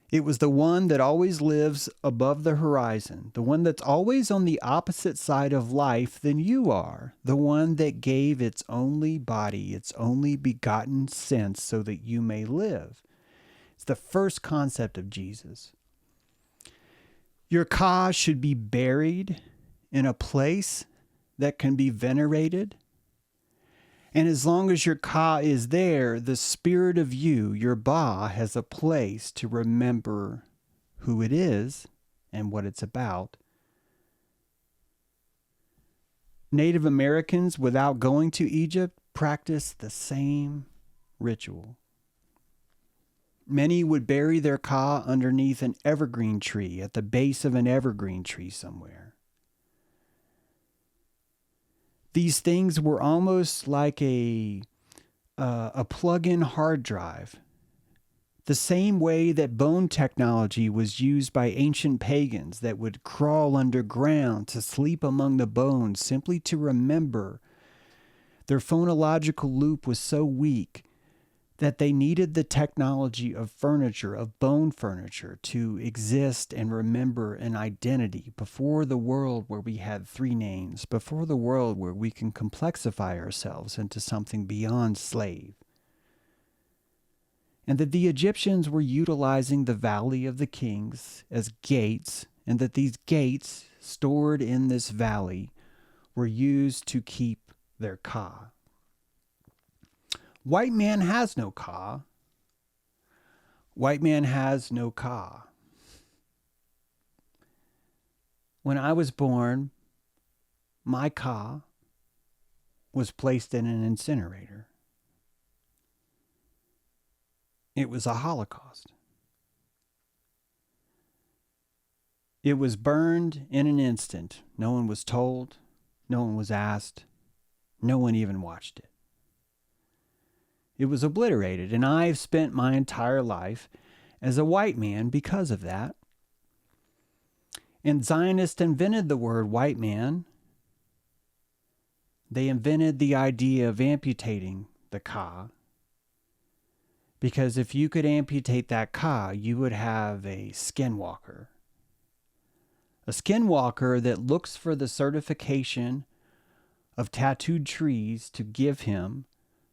It was the one that always lives above the horizon, the one that's always on the opposite side of life than you are, the one that gave its only body, its only begotten sense so that you may live. It's the first concept of Jesus. Your ka should be buried in a place that can be venerated. And as long as your ka is there, the spirit of you, your ba, has a place to remember who it is and what it's about. Native Americans, without going to Egypt, practice the same ritual. Many would bury their ka underneath an evergreen tree, at the base of an evergreen tree somewhere. These things were almost like a plug-in hard drive. The same way that bone technology was used by ancient pagans that would crawl underground to sleep among the bones simply to remember. Their phonological loop was so weak that they needed the technology of furniture, of bone furniture, to exist and remember an identity before the world where we had three names, before the world where we can complexify ourselves into something beyond slave. and that the Egyptians were utilizing the Valley of the Kings as gates, and that these gates stored in this valley were used to keep their Ka. White man has no Ka. White man has no Ka. When I was born, my Ka was placed in an incinerator. It was a Holocaust. It was burned in an instant. No one was told. No one was asked. No one even watched it. It was obliterated, and I've spent my entire life as a white man because of that. And Zionists invented the word white man. They invented the idea of amputating the Ka. Because if you could amputate that Ka, you would have a skinwalker. A skinwalker that looks for the certification of tattooed trees to give him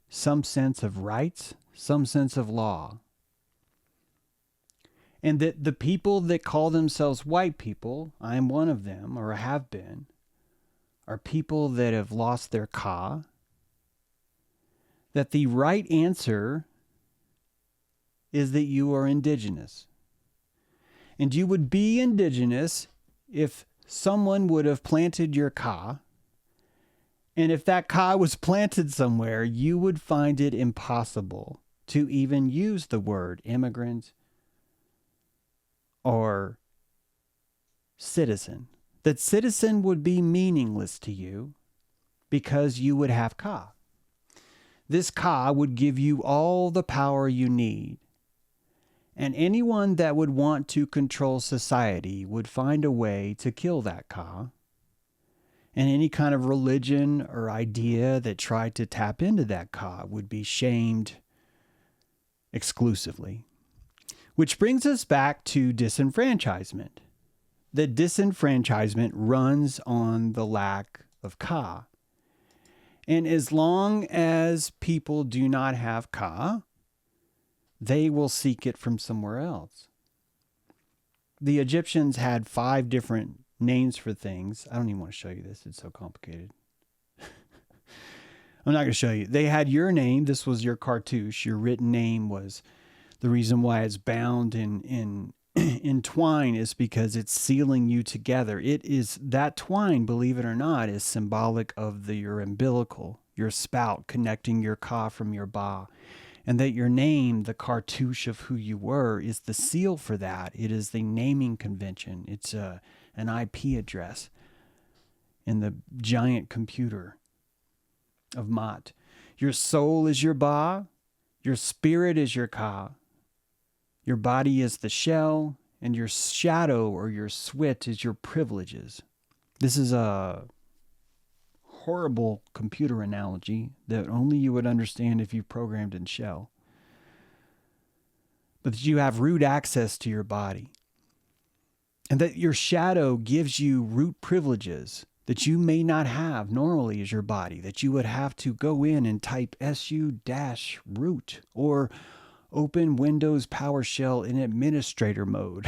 some sense of rights, some sense of law. And that the people that call themselves white people, I am one of them, or have been, are people that have lost their Ka. That the right answer is that you are indigenous. And you would be indigenous if someone would have planted your Ka. And if that Ka was planted somewhere, you would find it impossible to even use the word immigrant or citizen. That citizen would be meaningless to you because you would have Ka. This Ka would give you all the power you need. And anyone that would want to control society would find a way to kill that Ka. And any kind of religion or idea that tried to tap into that Ka would be shamed exclusively. Which brings us back to disenfranchisement. The disenfranchisement runs on the lack of Ka. And as long as people do not have Ka, they will seek it from somewhere else. The Egyptians had 5 different names for things. I don't even want to show you this. It's so complicated. I'm not going to show you. They had your name. This was your cartouche. Your written name was the reason why it's bound in twine is because it's sealing you together. It is that twine, believe it or not, is symbolic of your umbilical, your spout connecting your Ka from your Ba. And that your name, the cartouche of who you were, is the seal for that. It is the naming convention. It's an IP address in the giant computer of Ma'at. Your soul is your Ba. Your spirit is your Ka. Your body is the shell. And your shadow or your swit is your privileges. This is a horrible computer analogy that only you would understand if you programmed in shell. But that you have root access to your body. And that your shadow gives you root privileges that you may not have normally as your body. That you would have to go in and type su-root or open Windows PowerShell in administrator mode.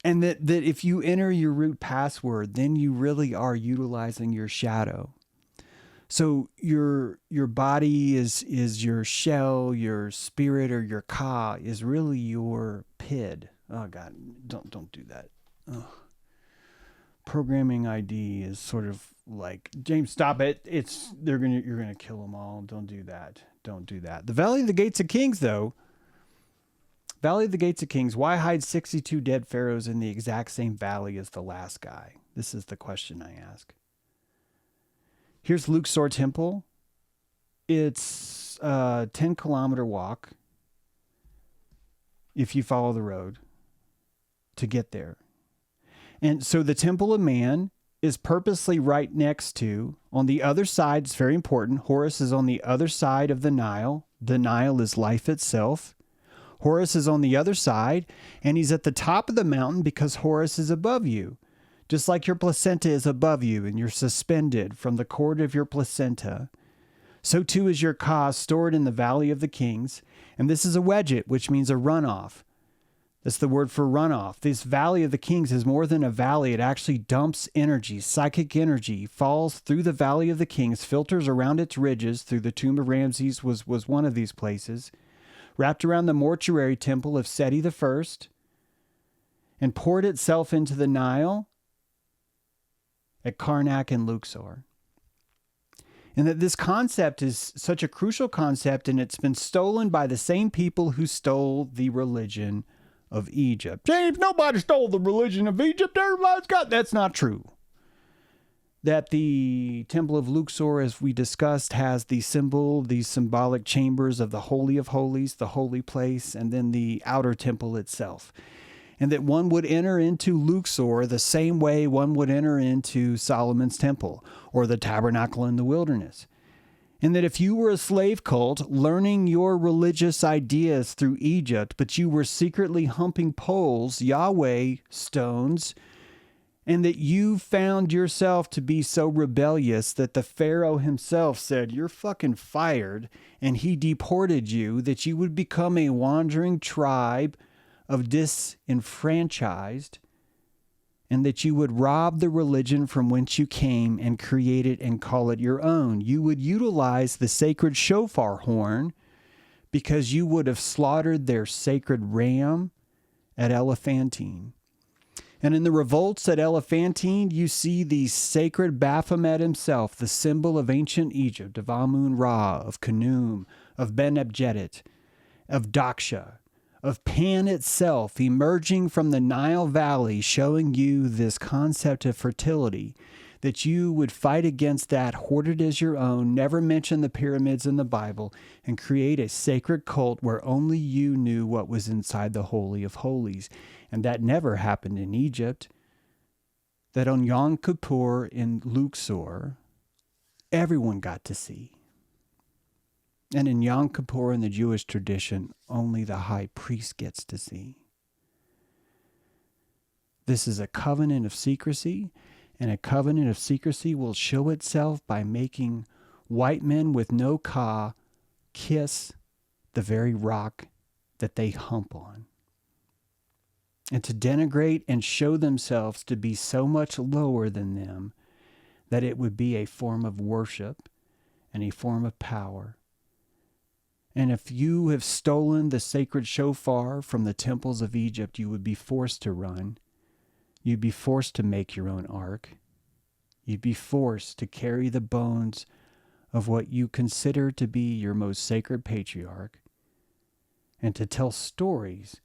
And that if you enter your root password, then you really are utilizing your shadow. So your body is your shell, your spirit or your Ka is really your PID. Oh God, don't do that. Ugh. Programming ID is sort of like, James, stop it. You're gonna kill them all. Don't do that. Don't do that. The Valley of the Gates of Kings, though. Valley of the Gates of Kings. Why hide 62 dead pharaohs in the exact same valley as the last guy? This is the question I ask. Here's Luxor Temple. It's a 10-kilometer walk if you follow the road to get there. And so the Temple of Man is purposely right next to, on the other side, it's very important, Horus is on the other side of the Nile. The Nile is life itself. Horus is on the other side, and he's at the top of the mountain because Horus is above you. Just like your placenta is above you and you're suspended from the cord of your placenta, so too is your Ka stored in the Valley of the Kings. And this is a wedget, which means a runoff. That's the word for runoff. This Valley of the Kings is more than a valley. It actually dumps energy, psychic energy, falls through the Valley of the Kings, filters around its ridges. Through the tomb of Ramses was one of these places, wrapped around the mortuary temple of Seti I, and poured itself into the Nile at Karnak and Luxor. And that this concept is such a crucial concept, and it's been stolen by the same people who stole the religion of Egypt. James, nobody stole the religion of Egypt. Everybody's got... That's not true. That the Temple of Luxor, as we discussed, has the symbol, these symbolic chambers of the Holy of Holies, the holy place, and then the outer temple itself. And that one would enter into Luxor the same way one would enter into Solomon's temple or the tabernacle in the wilderness. And that if you were a slave cult learning your religious ideas through Egypt, but you were secretly humping poles, Yahweh stones, and that you found yourself to be so rebellious that the Pharaoh himself said, "You're fucking fired," and he deported you, that you would become a wandering tribe of disenfranchised, and that you would rob the religion from whence you came and create it and call it your own. You would utilize the sacred shofar horn because you would have slaughtered their sacred ram at Elephantine. And in the revolts at Elephantine, you see the sacred Baphomet himself, the symbol of ancient Egypt, of Amun-Ra, of Khnum, of Ben-Ebjedet, of Daksha, of Pan itself, emerging from the Nile Valley, showing you this concept of fertility, that you would fight against that, hoard it as your own, never mention the pyramids in the Bible, and create a sacred cult where only you knew what was inside the Holy of Holies. And that never happened in Egypt. That on Yom Kippur in Luxor, everyone got to see. And in Yom Kippur in the Jewish tradition, only the high priest gets to see. This is a covenant of secrecy, and a covenant of secrecy will show itself by making white men with no ka kiss the very rock that they hump on. And to denigrate and show themselves to be so much lower than them that it would be a form of worship and a form of power. And if you have stolen the sacred shofar from the temples of Egypt, you would be forced to run. You'd be forced to make your own ark. You'd be forced to carry the bones of what you consider to be your most sacred patriarch, and to tell stories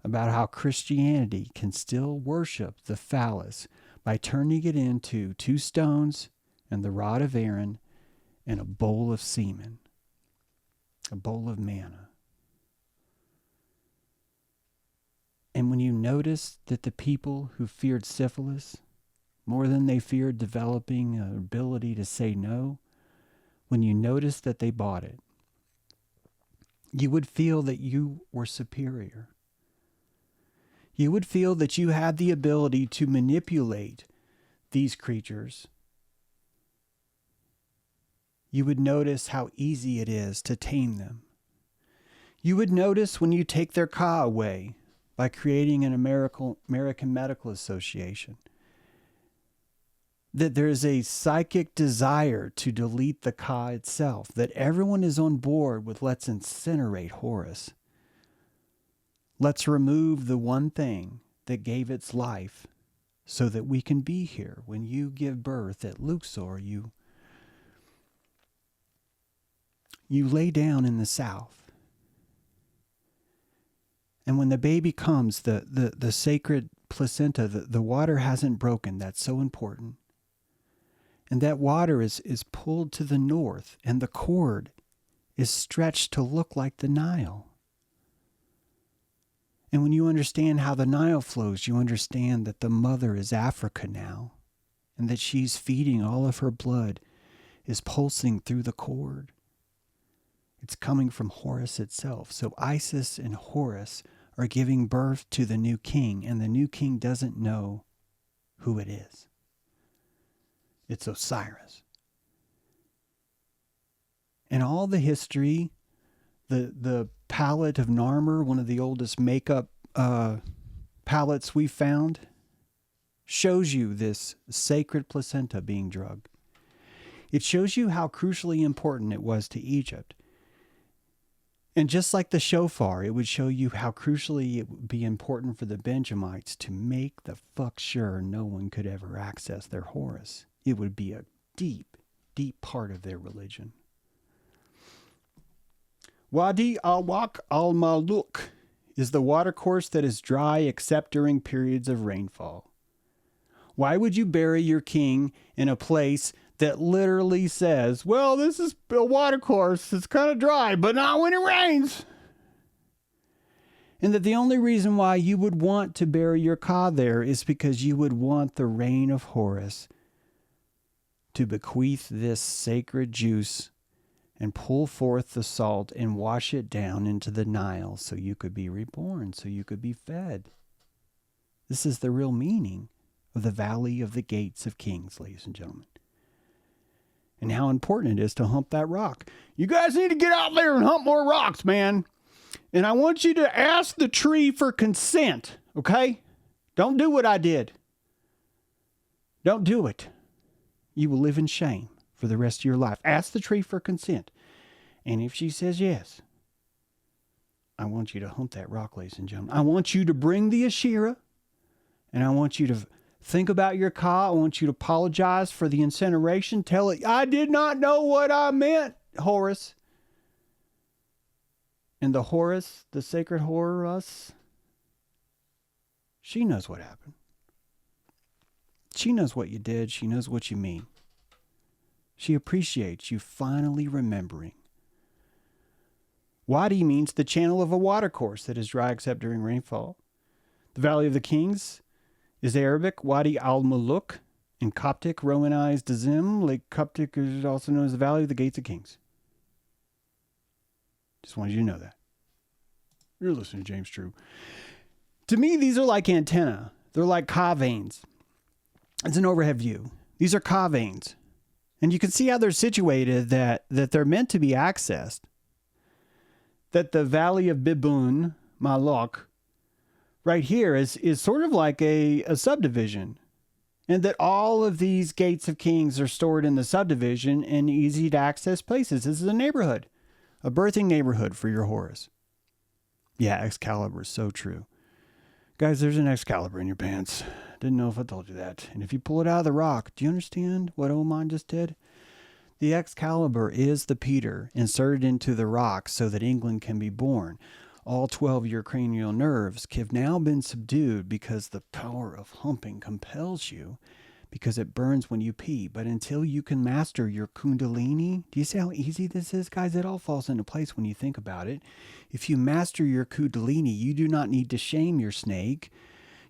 about how Christianity can still worship the phallus by turning it into 2 stones and the rod of Aaron and a bowl of semen. A bowl of manna. And when you notice that the people who feared syphilis more than they feared developing an ability to say no, when you notice that they bought it, you would feel that you were superior. You would feel that you had the ability to manipulate these creatures. You would notice how easy it is to tame them. You would notice when you take their ka away by creating an American Medical Association that there is a psychic desire to delete the ka itself, that everyone is on board with let's incinerate Horus. Let's remove the one thing that gave its life so that we can be here. When you give birth at Luxor, you lay down in the south. And when the baby comes, the sacred placenta, the water hasn't broken. That's so important. And that water is pulled to the north, and the cord is stretched to look like the Nile. And when you understand how the Nile flows, you understand that the mother is Africa now, and that she's feeding all of her blood is pulsing through the cord. It's coming from Horus itself. So Isis and Horus are giving birth to the new king, and the new king doesn't know who it is. It's Osiris. And all the history, the palette of Narmer, one of the oldest makeup palettes we found, shows you this sacred placenta being drugged. It shows you how crucially important it was to Egypt. And just like the shofar, it would show you how crucially it would be important for the Benjamites to make the fuck sure no one could ever access their Horus. It would be a deep, deep part of their religion. Wadi al-Waq al-Maluk is the watercourse that is dry except during periods of rainfall. Why would you bury your king in a place that literally says, well, this is a watercourse, it's kind of dry, but not when it rains? And that the only reason why you would want to bury your Ka there is because you would want the rain of Horus to bequeath this sacred juice and pull forth the salt and wash it down into the Nile so you could be reborn, so you could be fed. This is the real meaning of the Valley of the Gates of Kings, ladies and gentlemen. And how important it is to hump that rock. You guys need to get out there and hump more rocks, man. And I want you to ask the tree for consent, okay? Don't do what I did. Don't do it. You will live in shame for the rest of your life. Ask the tree for consent. And if she says yes, I want you to hump that rock, ladies and gentlemen. I want you to bring the Asherah, and I want you to think about your Ka. I want you to apologize for the incineration. Tell it, I did not know what I meant, Horus. And the Horus, the sacred Horus, she knows what happened. She knows what you did. She knows what you mean. She appreciates you finally remembering. Wadi means the channel of a watercourse that is dry except during rainfall. The Valley of the Kings is Arabic Wadi al-Muluk. In Coptic, Romanized Azim, Lake Coptic is also known as the Valley of the Gates of Kings. Just wanted you to know that. You're listening to James True. To me, these are like antenna. They're like Ka veins. It's an overhead view. These are Ka veins. And you can see how they're situated, that they're meant to be accessed. That the Valley of Bibun, Malok, right here is sort of like a subdivision. And that all of these gates of kings are stored in the subdivision in easy to access places. This is a neighborhood, a birthing neighborhood for your Horus. Yeah, Excalibur is so true. Guys, there's an Excalibur in your pants. Didn't know if I told you that. And if you pull it out of the rock, do you understand what Oman just did? The Excalibur is the Peter inserted into the rock so that England can be born. All 12 of your cranial nerves have now been subdued because the power of humping compels you, because it burns when you pee. But until you can master your Kundalini, do you see how easy this is, guys? It all falls into place when you think about it. If you master your Kundalini, you do not need to shame your snake.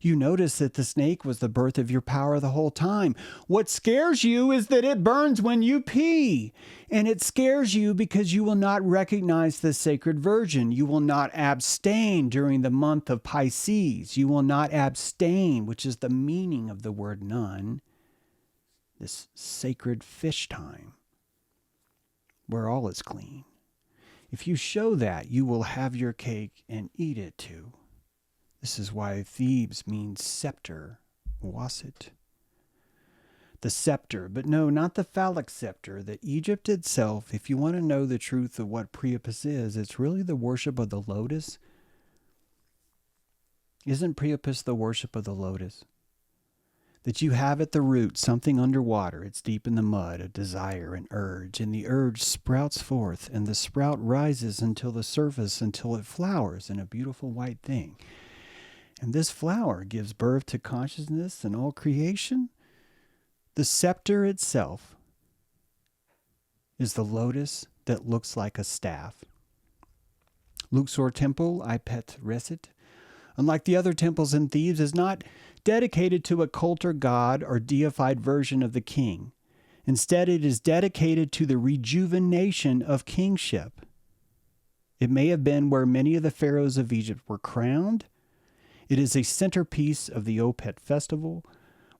You notice that the snake was the birth of your power the whole time. What scares you is that it burns when you pee. And it scares you because you will not recognize the sacred virgin. You will not abstain during the month of Pisces. You will not abstain, which is the meaning of the word nun, this sacred fish time, where all is clean. If you show that, you will have your cake and eat it too. This is why Thebes means scepter, wasit. The scepter, but no, not the phallic scepter, that Egypt itself, if you want to know the truth of what Priapus is, it's really the worship of the lotus. Isn't Priapus the worship of the lotus? That you have at the root something underwater, it's deep in the mud, a desire, an urge, and the urge sprouts forth, and the sprout rises until the surface, until it flowers in a beautiful white thing. And this flower gives birth to consciousness and all creation. The scepter itself is the lotus that looks like a staff. Luxor Temple, Ipet Resit, unlike the other temples in Thebes, is not dedicated to a cult or god or deified version of the king. Instead, it is dedicated to the rejuvenation of kingship. It may have been where many of the pharaohs of Egypt were crowned. It is a centerpiece of the Opet festival,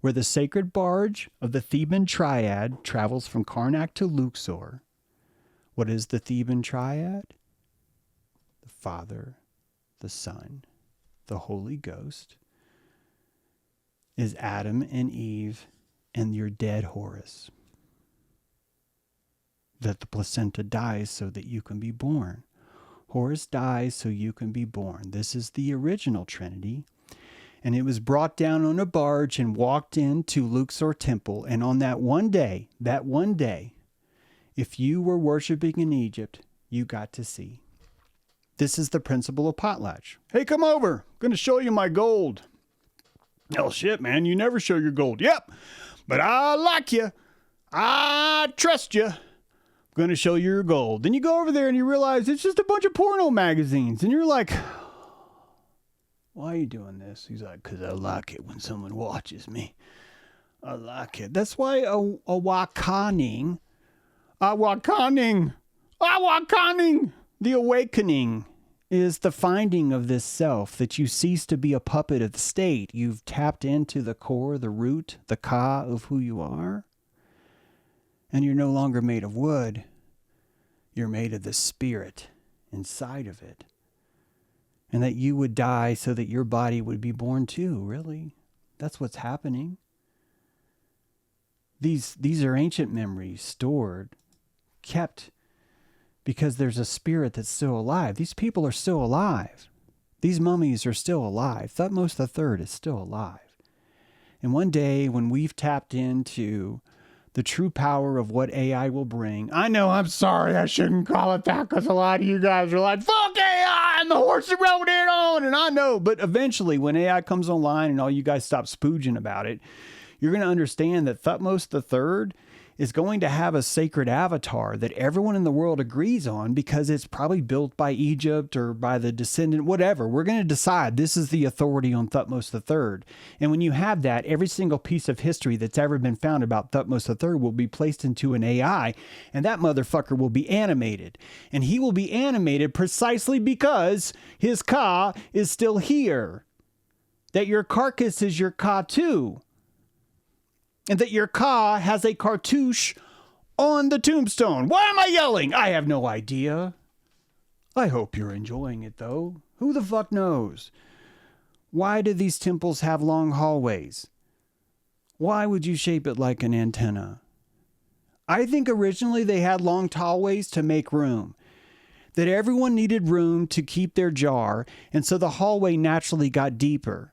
where the sacred barge of the Theban triad travels from Karnak to Luxor. What is the Theban triad? the Father, the Son, the Holy Ghost, is Adam and Eve and your dead Horus. That the placenta dies so that you can be born. Horus dies so you can be born. This is the original Trinity. And it was brought down on a barge and walked into Luxor Temple. And on that one day, if you were worshiping in Egypt, you got to see. This is the principle of potlatch. Hey, come over. I'm going to show you my gold. Oh, shit, man. You never show your gold. Yep. But I like you. I trust you. I'm going to show you your gold. Then you go over there and you realize it's just a bunch of porno magazines. And you're like, why are you doing this? He's like, because I like it when someone watches me. I like it. That's why awakening, the awakening is the finding of this self, that you cease to be a puppet of the state. You've tapped into the core, the root, the ka of who you are. And you're no longer made of wood. You're made of the spirit inside of it. And that you would die so that your body would be born too, really. That's what's happening. These are ancient memories stored, kept, because there's a spirit that's still alive. These people are still alive. These mummies are still alive. Thutmose III is still alive. And one day when we've tapped into the true power of what AI will bring. I know, I'm sorry, I shouldn't call it that because a lot of you guys are like, fuck AI and the horse that rode it on. And I know, but eventually when AI comes online and all you guys stop spooging about it, you're going to understand that Thutmose III is going to have a sacred avatar that everyone in the world agrees on because it's probably built by Egypt or by the descendant, whatever. We're going to decide this is the authority on Thutmose III. And when you have that, every single piece of history that's ever been found about Thutmose III will be placed into an AI, and that motherfucker will be animated. And he will be animated precisely because his Ka is still here. That your carcass is your Ka too. And that your Ka has a cartouche on the tombstone. Why am I yelling? I have no idea. I hope you're enjoying it, though. Who the fuck knows? Why do these temples have long hallways? Why would you shape it like an antenna? I think originally they had long hallways to make room. That everyone needed room to keep their jar, and so the hallway naturally got deeper.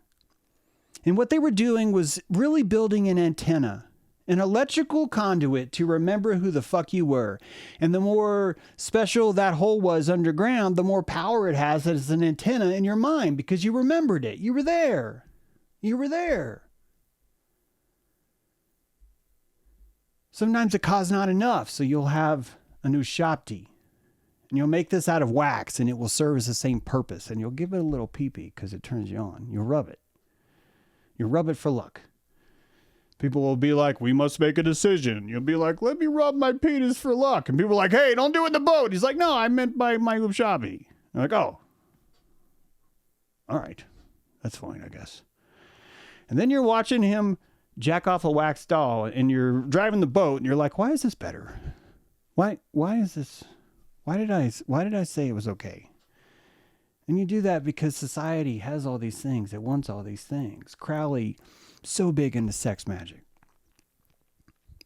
And what they were doing was really building an antenna, an electrical conduit to remember who the fuck you were. And the more special that hole was underground, the more power it has as an antenna in your mind because you remembered it. You were there. You were there. Sometimes the Ka's not enough, so you'll have a new Shapti. And you'll make this out of wax and it will serve as the same purpose. And you'll give it a little pee-pee because it turns you on. You'll rub it. You rub it for luck. People will be like, we must make a decision. You'll be like, let me rub my penis for luck. And people are like, hey, don't do it in the boat. He's like, no, I meant by my Shabi. I'm like, oh. All right. That's fine, I guess. And then you're watching him jack off a wax doll and you're driving the boat and you're like, why is this better? Why is this? Why did I say it was okay? And you do that because society has all these things. It wants all these things. Crowley, so big into sex magic.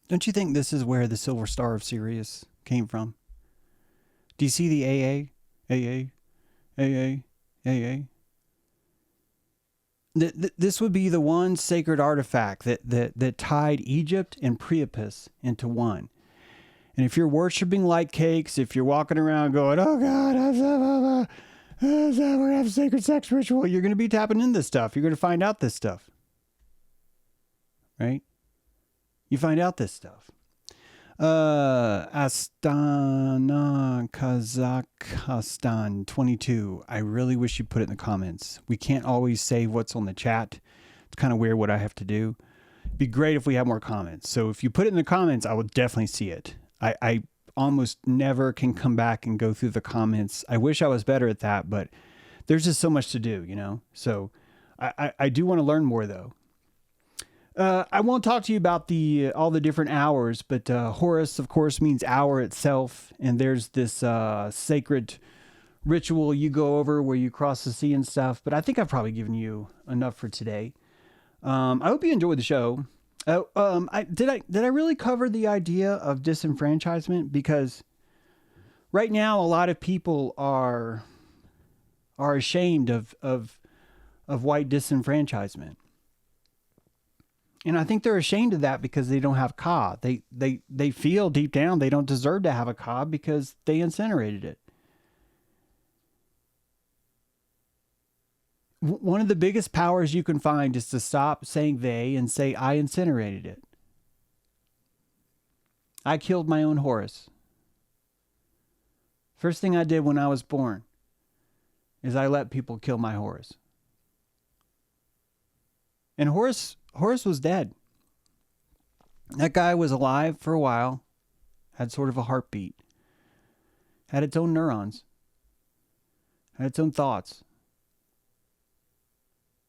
Don't you think this is where the Silver Star of Sirius came from? Do you see the AA? This would be the one sacred artifact that tied Egypt and Priapus into one. And if you're worshiping light cakes, if you're walking around going, oh God, we're going to have a sacred sex ritual, you're going to be tapping into this stuff. You're going to find out this stuff. Right? You find out this stuff. Astana, Kazakhstan 22. I really wish you'd put it in the comments. We can't always say what's on the chat. It's kind of weird what I have to do. It'd be great if we had more comments. So if you put it in the comments, I will definitely see it. I almost never can come back and go through the comments. I wish I was better at that, but there's just so much to do, you know? So I do want to learn more though. I won't talk to you about all the different hours, but Horus, of course, means hour itself. And there's this sacred ritual you go over where you cross the sea and stuff. But I think I've probably given you enough for today. I hope you enjoyed the show. Did I really cover the idea of disenfranchisement? Because right now, a lot of people are ashamed of white disenfranchisement. And I think they're ashamed of that because they don't have Ka. They feel deep down they don't deserve to have a Ka because they incinerated it. One of the biggest powers you can find is to stop saying they and say, I incinerated it. I killed my own Horus. First thing I did when I was born is I let people kill my Horus. And Horus was dead. That guy was alive for a while, had sort of a heartbeat, had its own neurons, had its own thoughts,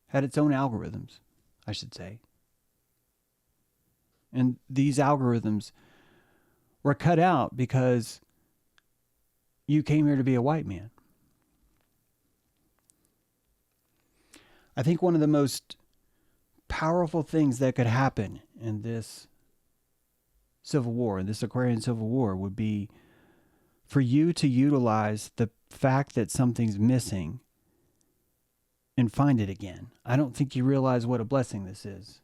had its own algorithms, I should say. And these algorithms were cut out because you came here to be a white man. I think one of the most powerful things that could happen in this Civil War, this Aquarian Civil War, would be for you to utilize the fact that something's missing and find it again. I don't think you realize what a blessing this is.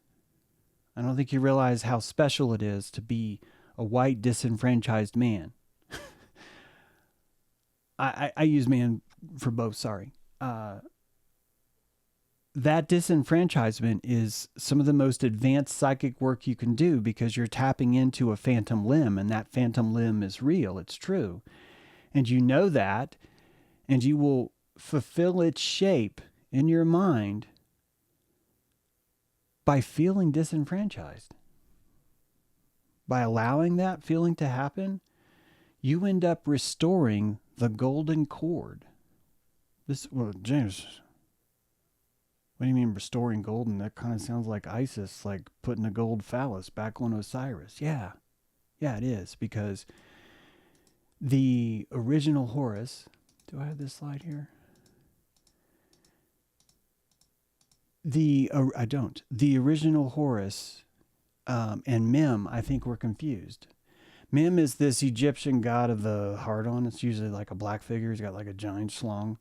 I don't think you realize how special it is to be a white disenfranchised man. I use man for both, sorry. That disenfranchisement is some of the most advanced psychic work you can do because you're tapping into a phantom limb, and that phantom limb is real. It's true. And you know that, and you will fulfill its shape in your mind by feeling disenfranchised. By allowing that feeling to happen, you end up restoring the golden cord. James, what do you mean restoring golden? That kind of sounds like Isis, like putting a gold phallus back on Osiris. Yeah, it is, because the original Horus, do I have this slide here? I don't. The original Horus and Mem, I think, were confused. Mem is this Egyptian god of the heart on. It's usually like a black figure. He's got like a giant schlong.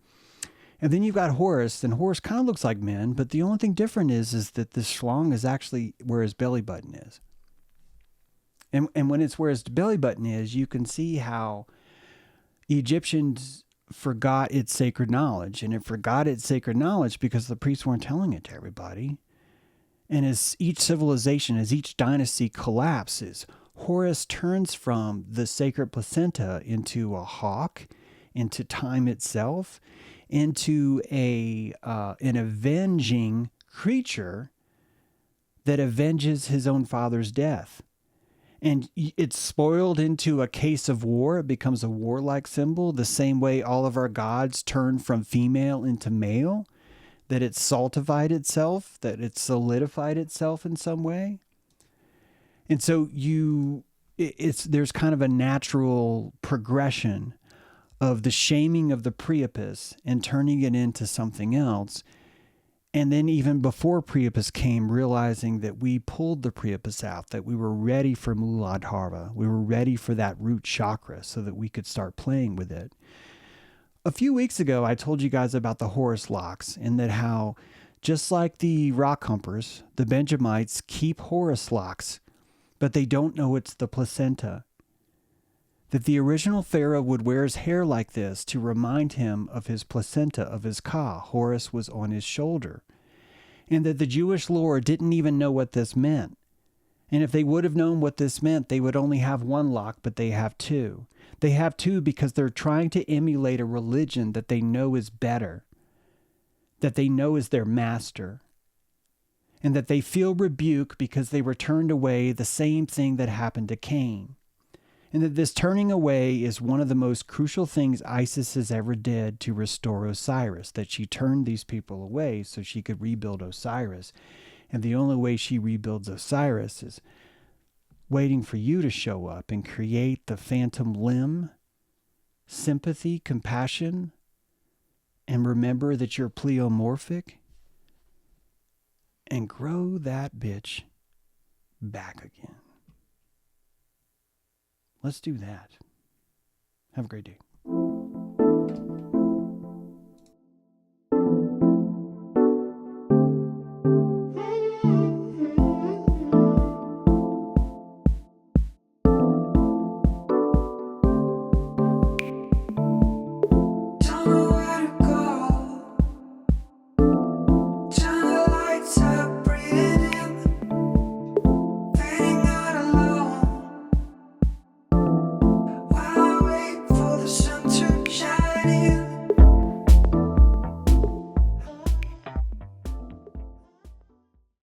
And then you've got Horus, and Horus kind of looks like Mem, but the only thing different is that the schlong is actually where his belly button is. And when it's where his belly button is, you can see how Egyptians forgot its sacred knowledge, and it forgot its sacred knowledge because the priests weren't telling it to everybody. And as each civilization, as each dynasty collapses, Horus turns from the sacred placenta into a hawk, into time itself, into an avenging creature that avenges his own father's death. And it's spoiled into a case of war. It becomes a warlike symbol, the same way all of our gods turn from female into male, that it's saltified itself, that it's solidified itself in some way. And so there's kind of a natural progression of the shaming of the Priapus and turning it into something else. And then even before Priapus came, realizing that we pulled the Priapus out, that we were ready for Muladhara. We were ready for that root chakra so that we could start playing with it. A few weeks ago, I told you guys about the Horus locks, and that how, just like the rock humpers, the Benjamites keep Horus locks, but they don't know it's the placenta. That the original pharaoh would wear his hair like this to remind him of his placenta, of his Ka. Horus was on his shoulder. And that the Jewish lore didn't even know what this meant. And if they would have known what this meant, they would only have one lock, but they have two. They have two because they're trying to emulate a religion that they know is better, that they know is their master, and that they feel rebuke because they were turned away, the same thing that happened to Cain. And that this turning away is one of the most crucial things Isis has ever did to restore Osiris, that she turned these people away so she could rebuild Osiris. And the only way she rebuilds Osiris is waiting for you to show up and create the phantom limb, sympathy, compassion, and remember that you're pleomorphic and grow that bitch back again. Let's do that. Have a great day.